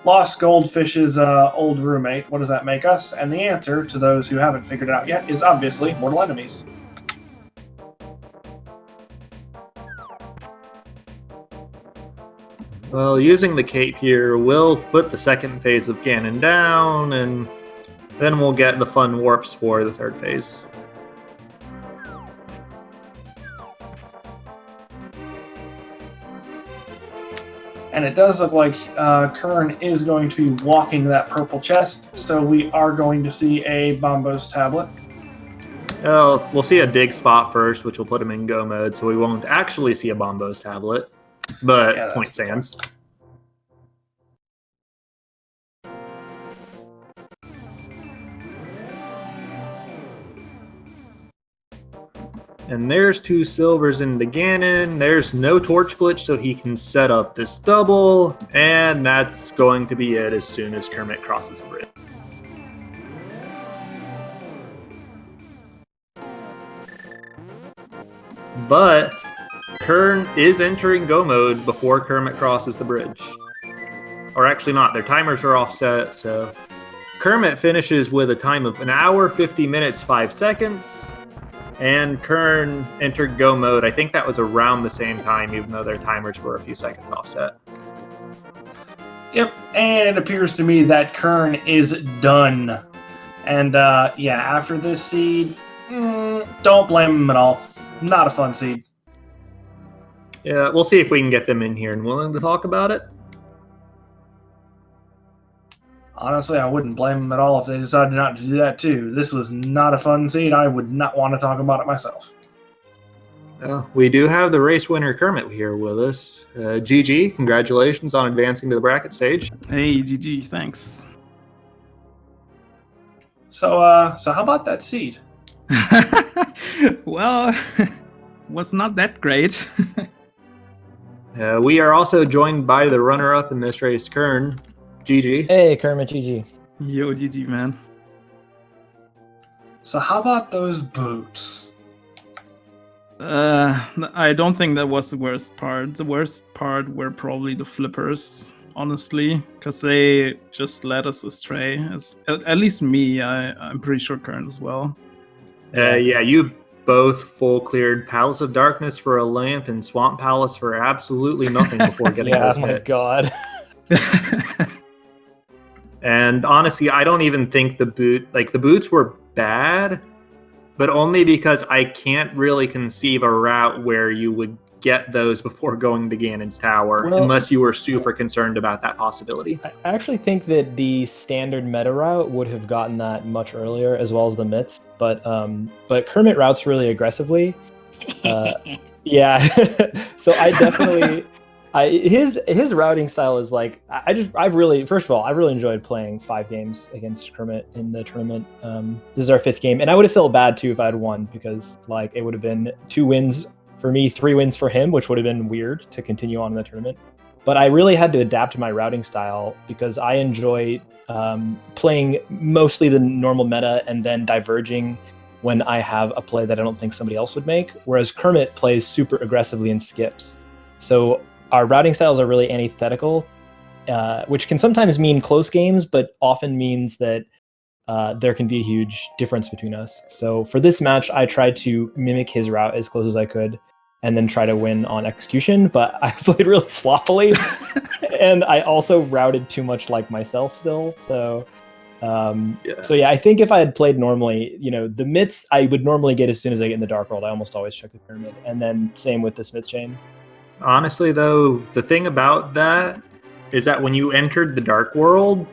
lost goldfish's old roommate. What does that make us? And the answer, to those who haven't figured it out yet, is obviously mortal enemies. Well, using the cape here, we'll put the second phase of Ganon down, and then we'll get the fun warps for the third phase. And it does look like Qirn is going to be walking that purple chest, so we are going to see a Bombos tablet. Well, we'll see a dig spot first, which will put him in go mode, so we won't actually see a Bombos tablet, but yeah, point stands. And there's 2 silvers into Ganon. There's no torch glitch, so he can set up this double. And that's going to be it as soon as Kermit crosses the bridge. But Qirn is entering go mode before Kermit crosses the bridge. Or actually not, their timers are offset, so Kermit finishes with a time of 1 hour, 50 minutes, 5 seconds. And Qirn entered go mode. I think that was around the same time, even though their timers were a few seconds offset. Yep, and it appears to me that Qirn is done. And yeah, after this seed, don't blame him at all. Not a fun seed. Yeah, we'll see if we can get them in here and willing to talk about it. Honestly, I wouldn't blame them at all if they decided not to do that too. This was not a fun seed. I would not want to talk about it myself. Well, we do have the race winner Kermit here with us. GG, congratulations on advancing to the bracket stage. Hey, GG, thanks. So how about that seed? Well, was not that great. We are also joined by the runner-up in this race, Qirn. GG. Hey, Kermit, GG. Yo, GG, man. So how about those boots? I don't think that was the worst part. The worst part were probably the flippers, honestly, because they just led us astray. At least me, I'm pretty sure Qirn as well. Yeah, you both full cleared Palace of Darkness for a lamp and Swamp Palace for absolutely nothing before getting those hits. Yeah, my god. And honestly, I don't even think the boots were bad, but only because I can't really conceive a route where you would get those before going to Ganon's Tower, unless you were super concerned about that possibility. I actually think that the standard meta route would have gotten that much earlier, as well as the myths, but Kermit routes really aggressively. Yeah, so I definitely... his routing style is like I've really enjoyed playing 5 games against Kermit in the tournament. This is our 5th game, and I would have felt bad too if I had won, because like it would have been 2 wins for me, 3 wins for him, which would have been weird to continue on in the tournament. But I really had to adapt to my routing style because I enjoy playing mostly the normal meta and then diverging when I have a play that I don't think somebody else would make. Whereas Kermit plays super aggressively and skips, so our routing styles are really antithetical, which can sometimes mean close games, but often means that there can be a huge difference between us. So for this match, I tried to mimic his route as close as I could, and then try to win on execution, but I played really sloppily, and I also routed too much like myself still. So So yeah, I think if I had played normally, the myths I would normally get as soon as I get in the Dark World. I almost always check the Pyramid, and then same with the Smith Chain. Honestly, though, the thing about that is that when you entered the Dark World,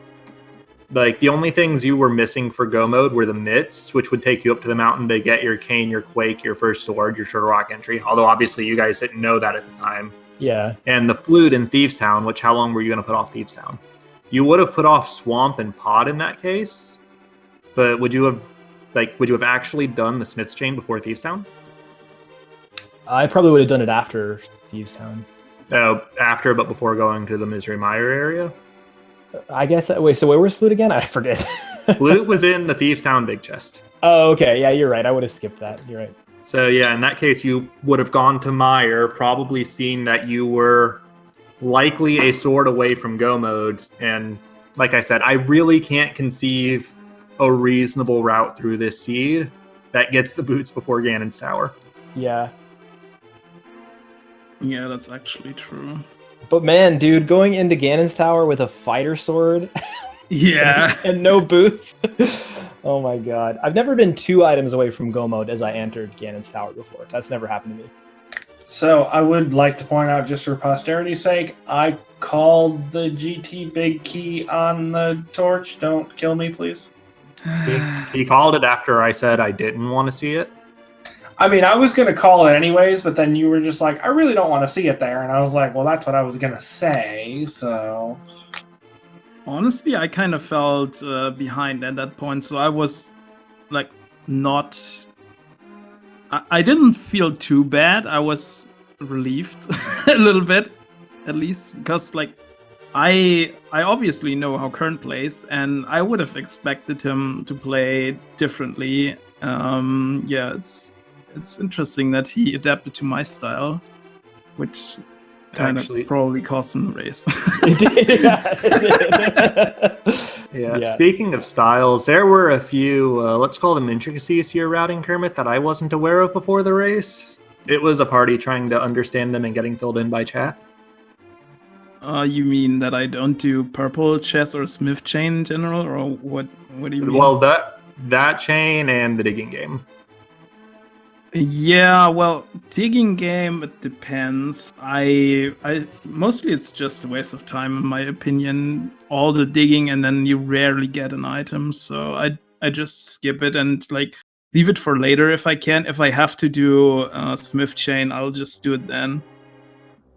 like the only things you were missing for Go mode were the myths, which would take you up to the mountain to get your Cane, your Quake, your first sword, your Sugar Rock entry. Although obviously you guys didn't know that at the time. Yeah. And the flute in Thieves Town, which how long were you going to put off Thieves Town? You would have put off Swamp and Pod in that case, but would you have actually done the Smith's Chain before Thieves Town? I probably would have done it after Thieves Town. After, but before going to the Misery Mire area? I guess that way. So where was Flute again? I forget. Flute was in the Thieves Town big chest. Oh, okay. Yeah, you're right. I would have skipped that. You're right. So yeah, in that case, you would have gone to Mire, probably seen that you were likely a sword away from Go mode. And like I said, I really can't conceive a reasonable route through this seed that gets the boots before Ganon's Tower. Yeah. Yeah, that's actually true. But man, dude, going into Ganon's Tower with a fighter sword Yeah. and no boots. Oh my god. I've never been 2 items away from Go mode as I entered Ganon's Tower before. That's never happened to me. So I would like to point out, just for posterity's sake, I called the GT big key on the torch. Don't kill me, please. He called it after I said I didn't want to see it. I mean, I was going to call it anyways, but then you were just like, I really don't want to see it there. And I was like, well, that's what I was going to say, so... Honestly, I kind of felt behind at that point, so I was like not... I didn't feel too bad. I was relieved a little bit, at least, because like I obviously know how Qirn plays, and I would have expected him to play differently. Yeah, it's interesting that he adapted to my style, which kind of probably cost him the race. Yeah. Speaking of styles, there were a few, let's call them intricacies to your routing, Kermit, that I wasn't aware of before the race. It was a party trying to understand them and getting filled in by chat. You mean that I don't do purple chess or Smith chain in general, or what do you mean? Well, that chain and the digging game. Yeah, well, digging game, it depends. I mostly it's just a waste of time in my opinion. All the digging and then you rarely get an item, so I just skip it and like leave it for later if I can. If I have to do Smith chain, I'll just do it then.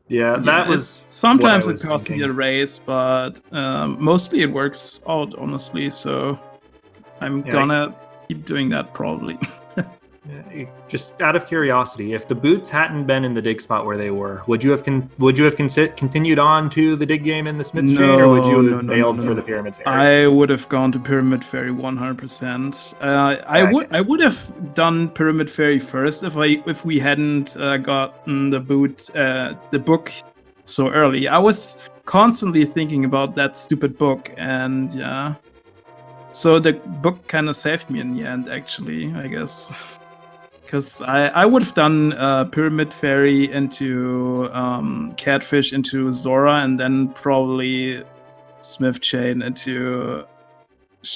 Yeah, that was sometimes it costs me a race, but mostly it works out honestly. So I'm gonna keep doing that probably. Just out of curiosity, if the boots hadn't been in the dig spot where they were, would you have continued on to the dig game in the Smith's chain, or would you have bailed for the Pyramid Fairy? I would have gone to Pyramid Fairy 100%. I would have done Pyramid Fairy first if we hadn't gotten the book so early. I was constantly thinking about that stupid book, and yeah, so the book kind of saved me in the end, actually, I guess. Because I would have done Pyramid Fairy into Catfish into Zora, and then probably Smith Chain into...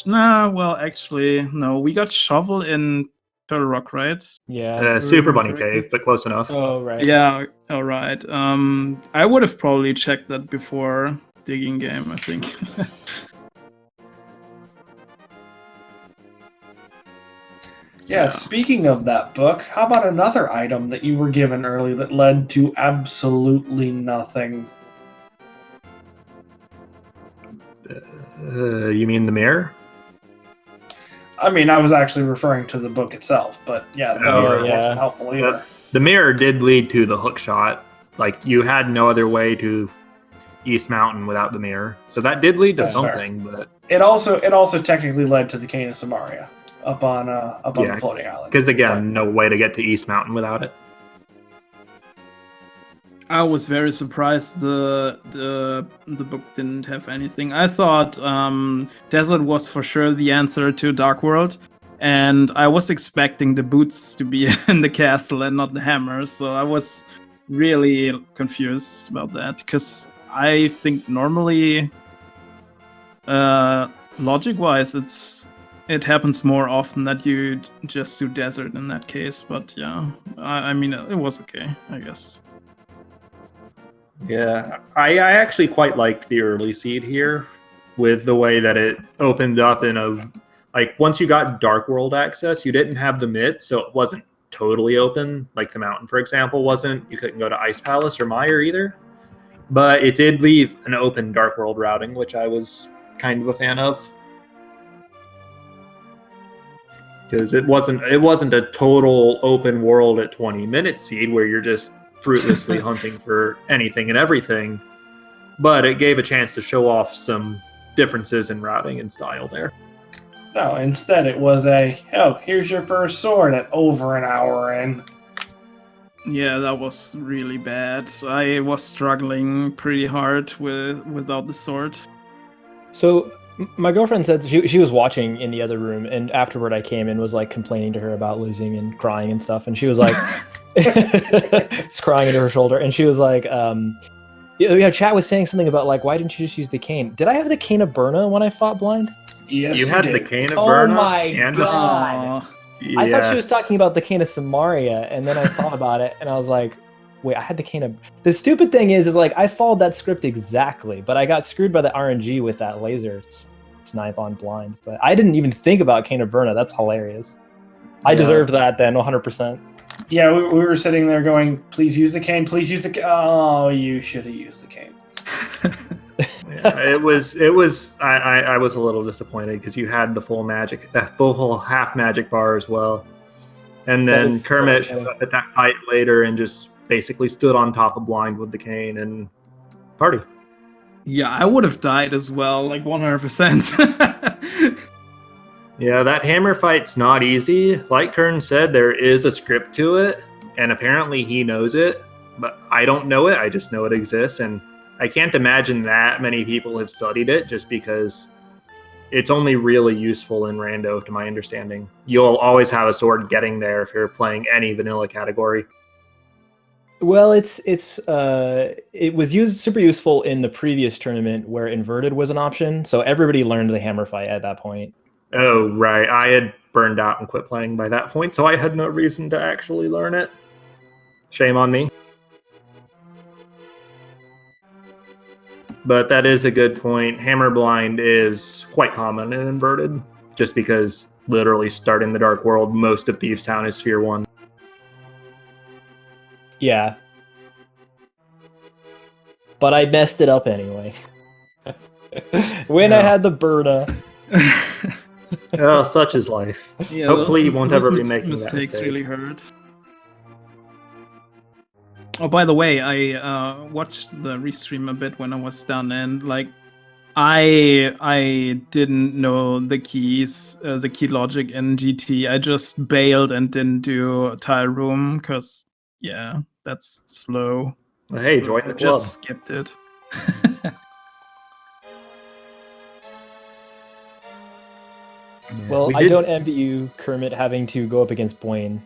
actually, no. We got Shovel in Turtle Rock, right? Yeah. Super Bunny Cave, but close enough. Oh, right. Yeah, all right. I would have probably checked that before digging game, I think. Yeah, speaking of that book, how about another item that you were given early that led to absolutely nothing? You mean the mirror? I mean, I was actually referring to the book itself, but yeah, the mirror wasn't helpful either. The mirror did lead to the hook shot. Like, you had no other way to East Mountain without the mirror. So that did lead to something, but... It also technically led to the Cane of Samaria. Up on the floating island. Because again, no way to get to East Mountain without it. I was very surprised the book didn't have anything. I thought Desert was for sure the answer to Dark World, and I was expecting the boots to be in the castle and not the hammer. So I was really confused about that because I think normally logic-wise, it happens more often that you just do desert in that case. But yeah, I mean, it was okay, I guess. Yeah, I actually quite liked the early seed here with the way that it opened up in a, like, once you got Dark World access, you didn't have the mid, so it wasn't totally open. Like the mountain, for example, wasn't. You couldn't go to Ice Palace or Mire either. But it did leave an open Dark World routing, which I was kind of a fan of. Because it wasn't a total open world at 20-minute seed where you're just fruitlessly hunting for anything and everything, but it gave a chance to show off some differences in routing and style there. No, instead it was here's your first sword at over an hour in. Yeah, that was really bad. I was struggling pretty hard without the sword. So my girlfriend said she was watching in the other room, and afterward I came and was like complaining to her about losing and crying and stuff, and she was like, just crying into her shoulder, and she was like, chat was saying something about like, why didn't you just use the cane? Did I have the cane of Berna when I fought blind? Yes, you had did. the cane of Oh Berna. my and god! Yes. I thought she was talking about the cane of Samaria, and then I thought about it, and I was like, wait, I had the cane of... The stupid thing is like, I followed that script exactly, but I got screwed by the RNG with that laser snipe on blind. But I didn't even think about cane of Berna. That's hilarious. I deserved that then, 100%. Yeah, we were sitting there going, please use the cane, please use the cane. Oh, you should have used the cane. Yeah, it was. I was a little disappointed because you had the full magic, that full half magic bar as well, and then Kermit showed up at that fight later and just basically stood on top of blind with the cane and party. Yeah, I would have died as well, like 100%. Yeah, that hammer fight's not easy. Like Qirn said, there is a script to it, and apparently he knows it, but I don't know it. I just know it exists, and I can't imagine that many people have studied it just because it's only really useful in Rando, to my understanding. You'll always have a sword getting there if you're playing any vanilla category. Well, it was super useful in the previous tournament where inverted was an option, so everybody learned the hammer fight at that point. Oh, right. I had burned out and quit playing by that point, so I had no reason to actually learn it. Shame on me. But that is a good point. Hammer blind is quite common in inverted, just because literally starting the Dark World, most of Thieves Town is Sphere 1. Yeah. But I messed it up anyway. When I had the Berna. Oh, such is life. Yeah, Hopefully you won't ever be making mistakes that mistake. really hurt. Oh, by the way, I watched the restream a bit when I was done, and like, I didn't know the keys, the key logic in GT. I just bailed and didn't do tile room because, yeah, that's slow. Well, hey, So join I the club. just skipped it. Well, We I did don't envy you, Kermit, having to go up against Blaine.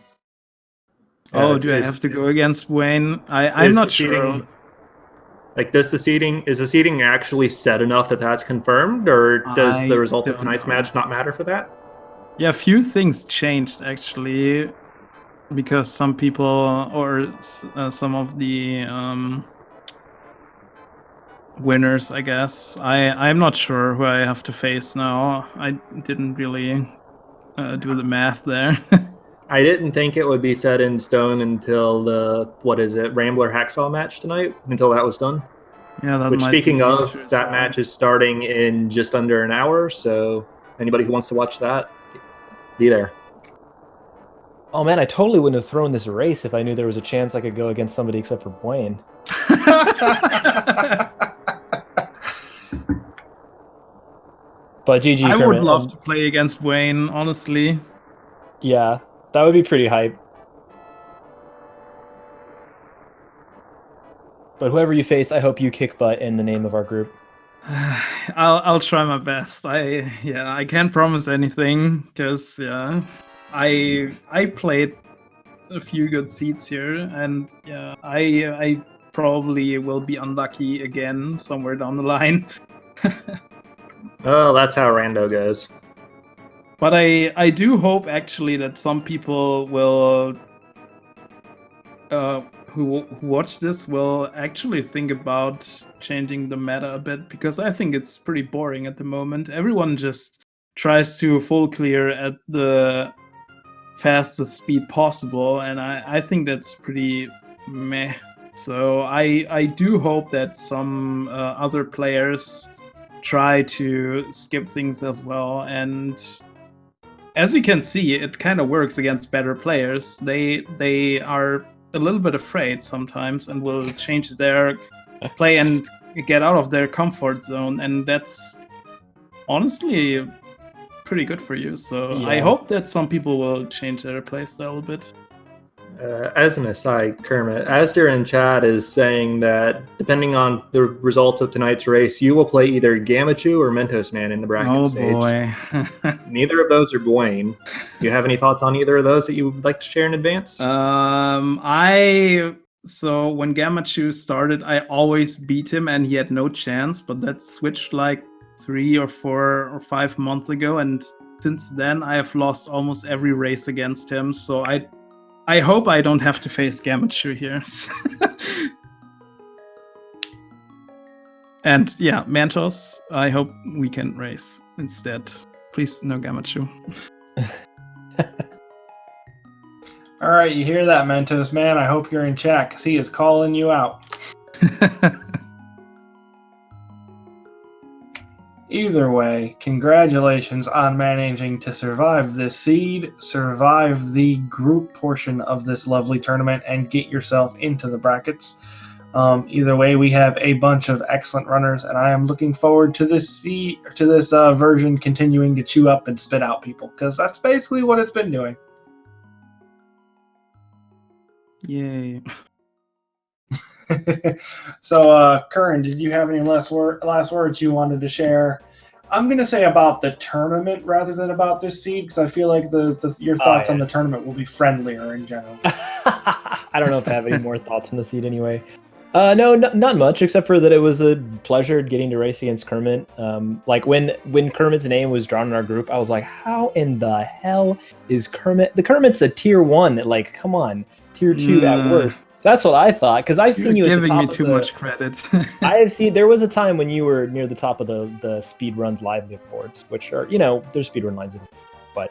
Oh, do I have to go against Wayne? I'm not sure. Like, is the seating actually set enough that that's confirmed, or does I the result of don't tonight's know. match not matter for that? Yeah, a few things changed actually, because some people or some of the winners, I guess. I'm not sure who I have to face now. I didn't really do the math there. I didn't think it would be set in stone until the, Rambler Hacksaw match tonight, until that was done. Yeah, that Which, might speaking be of, true, that so- match is starting in just under an hour, so anybody who wants to watch that, be there. Oh man, I totally wouldn't have thrown this race if I knew there was a chance I could go against somebody except for Blaine. But GG, I Kermit. would love to play against Wayne, honestly. Yeah, that would be pretty hype. But whoever you face, I hope you kick butt in the name of our group. I'll try my best. I can't promise anything because I played a few good seats here, and yeah, I probably will be unlucky again somewhere down the line. Oh, that's how rando goes. But I do hope actually that some people will who watch this will actually think about changing the meta a bit, because I think it's pretty boring at the moment. Everyone just tries to full clear at the fastest speed possible, and I think that's pretty meh. So I do hope that some other players try to skip things as well. And as you can see, it kind of works against better players. They are a little bit afraid sometimes and will change their play and get out of their comfort zone, and that's honestly pretty good for you. So I hope that some people will change their playstyle a bit. As an aside, Kermit, Asder in chat is saying that depending on the results of tonight's race, you will play either Gamachu or Mentos Man in the bracket stage. Boy. Neither of those are Dwayne. Do you have any thoughts on either of those that you would like to share in advance? So when Gamachu started, I always beat him and he had no chance, but that switched like 3 or 4 or 5 months ago, and since then I have lost almost every race against him. So I hope I don't have to face Gamachu here. And yeah, Mantos, I hope we can race instead. Please, no Gamachu. All right, you hear that, Mentos Man? I hope you're in chat, because he is calling you out. Either way, congratulations on managing to survive this seed, survive the group portion of this lovely tournament, and get yourself into the brackets. Either way, we have a bunch of excellent runners, and I am looking forward to this version continuing to chew up and spit out people, because that's basically what it's been doing. Yay. So, Qirn, did you have any last words you wanted to share? I'm going to say about the tournament rather than about this seed, because I feel like your thoughts on the tournament will be friendlier in general. I don't know if I have any more thoughts on the seed anyway. No, not much, except for that it was a pleasure getting to race against Kermit. Like when Kermit's name was drawn in our group, I was like, how in the hell is Kermit? The Kermit's a tier 1. Like, come on, tier 2 at worst. That's what I thought, because I've seen you at the top. You're giving me too much credit. I have seen, there was a time when you were near the top of the speedruns live leaderboards, which are, there's speedrun lines. But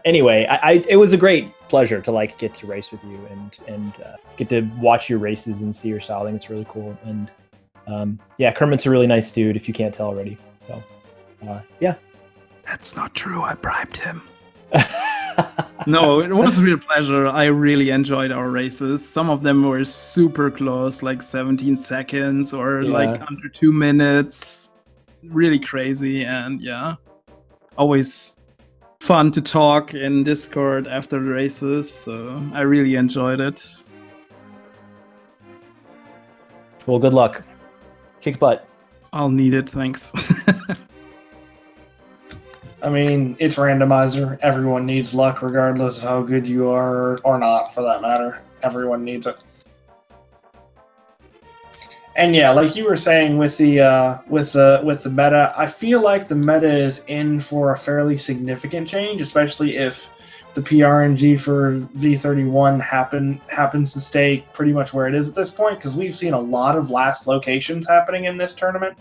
anyway, it was a great pleasure to like get to race with you and get to watch your races and see your style. I think it's really cool. And yeah, Kermit's a really nice dude, if you can't tell already. So yeah. That's not true. I bribed him. No, it was a real pleasure. I really enjoyed our races. Some of them were super close, like 17 seconds or like under 2 minutes. Really crazy. And yeah, always fun to talk in Discord after the races. So I really enjoyed it. Well, good luck. Kick butt. I'll need it. Thanks. I mean, it's Randomizer. Everyone needs luck, regardless of how good you are or not, for that matter. Everyone needs it. And yeah, like you were saying with the meta, I feel like the meta is in for a fairly significant change, especially if the PRNG for V31 happens to stay pretty much where it is at this point, because we've seen a lot of last locations happening in this tournament.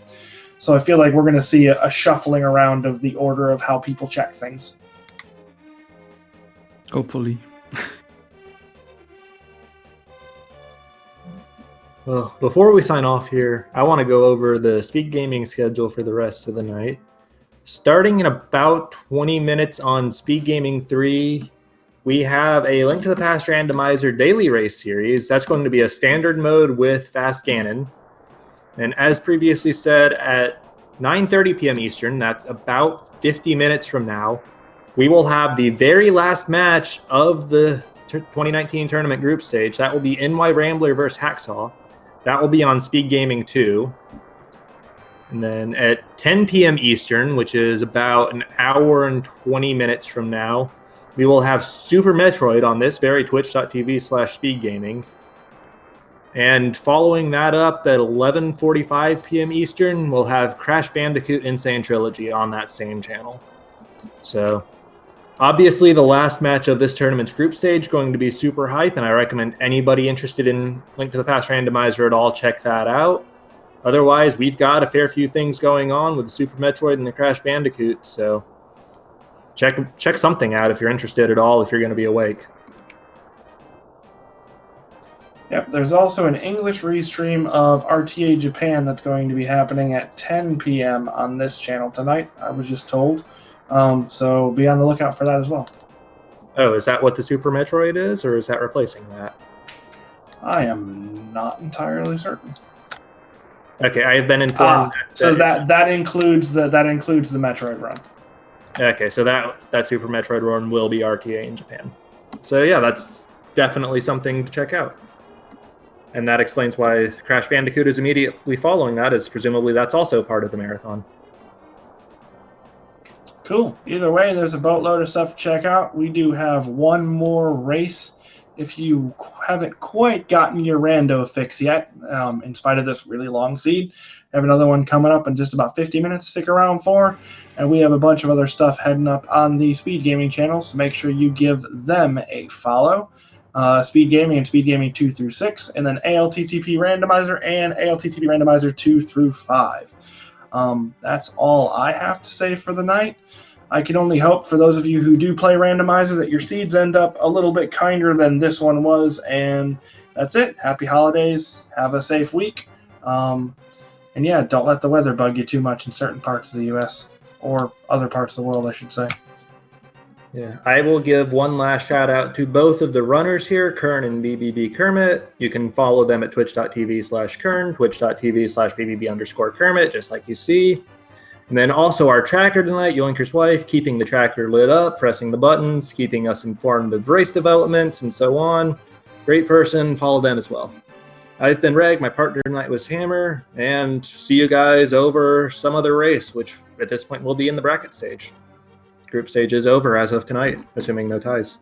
So I feel like we're going to see a shuffling around of the order of how people check things. Hopefully. Well, before we sign off here, I want to go over the Speed Gaming schedule for the rest of the night. Starting in about 20 minutes on Speed Gaming 3, we have a Link to the Past Randomizer daily race series. That's going to be a standard mode with Fast Ganon. And as previously said, at 9:30 p.m. Eastern, that's about 50 minutes from now, we will have the very last match of the 2019 tournament group stage. That will be NY Rambler versus Hacksaw. That will be on Speed Gaming 2. And then at 10 p.m. Eastern, which is about an hour and 20 minutes from now, we will have Super Metroid on this very twitch.tv/speedgaming. And following that up at 11:45 p.m. Eastern, we'll have Crash Bandicoot Insane Trilogy on that same channel. So obviously the last match of this tournament's group stage going to be super hype, and I recommend anybody interested in Link to the Past Randomizer at all check that out. Otherwise, we've got a fair few things going on with the Super Metroid and the Crash Bandicoot, so check something out if you're interested at all, if you're going to be awake. Yep, there's also an English restream of RTA Japan that's going to be happening at 10 p.m. on this channel tonight, I was just told. So be on the lookout for that as well. Oh, is that what the Super Metroid is, or is that replacing that? I am not entirely certain. Okay, I have been informed. So that includes the Metroid run. Okay, so that Super Metroid run will be RTA in Japan. So yeah, that's definitely something to check out. And that explains why Crash Bandicoot is immediately following that, as presumably that's also part of the marathon. Cool. Either way, there's a boatload of stuff to check out. We do have one more race. If you haven't quite gotten your rando fix yet, in spite of this really long seed, I have another one coming up in just about 50 minutes. Stick around for. And we have a bunch of other stuff heading up on the Speed Gaming channels, so make sure you give them a follow. Speed Gaming and Speed Gaming 2 through 6, and then ALTTP Randomizer and ALTTP Randomizer 2 through 5. That's all I have to say for the night. I can only hope for those of you who do play Randomizer that your seeds end up a little bit kinder than this one was, and that's it. Happy holidays. Have a safe week. And yeah, don't let the weather bug you too much in certain parts of the U.S. or other parts of the world, I should say. Yeah, I will give one last shout out to both of the runners here, Qirn and BBB Kermit. You can follow them at twitch.tv/Qirn, twitch.tv/BBB_Kermit, just like you see. And then also our tracker tonight, Yoinker's wife, keeping the tracker lit up, pressing the buttons, keeping us informed of race developments and so on. Great person, follow them as well. I've been Reg, my partner tonight was Hammer, and see you guys over some other race, which at this point will be in the bracket stage. Group stage is over as of tonight, assuming no ties.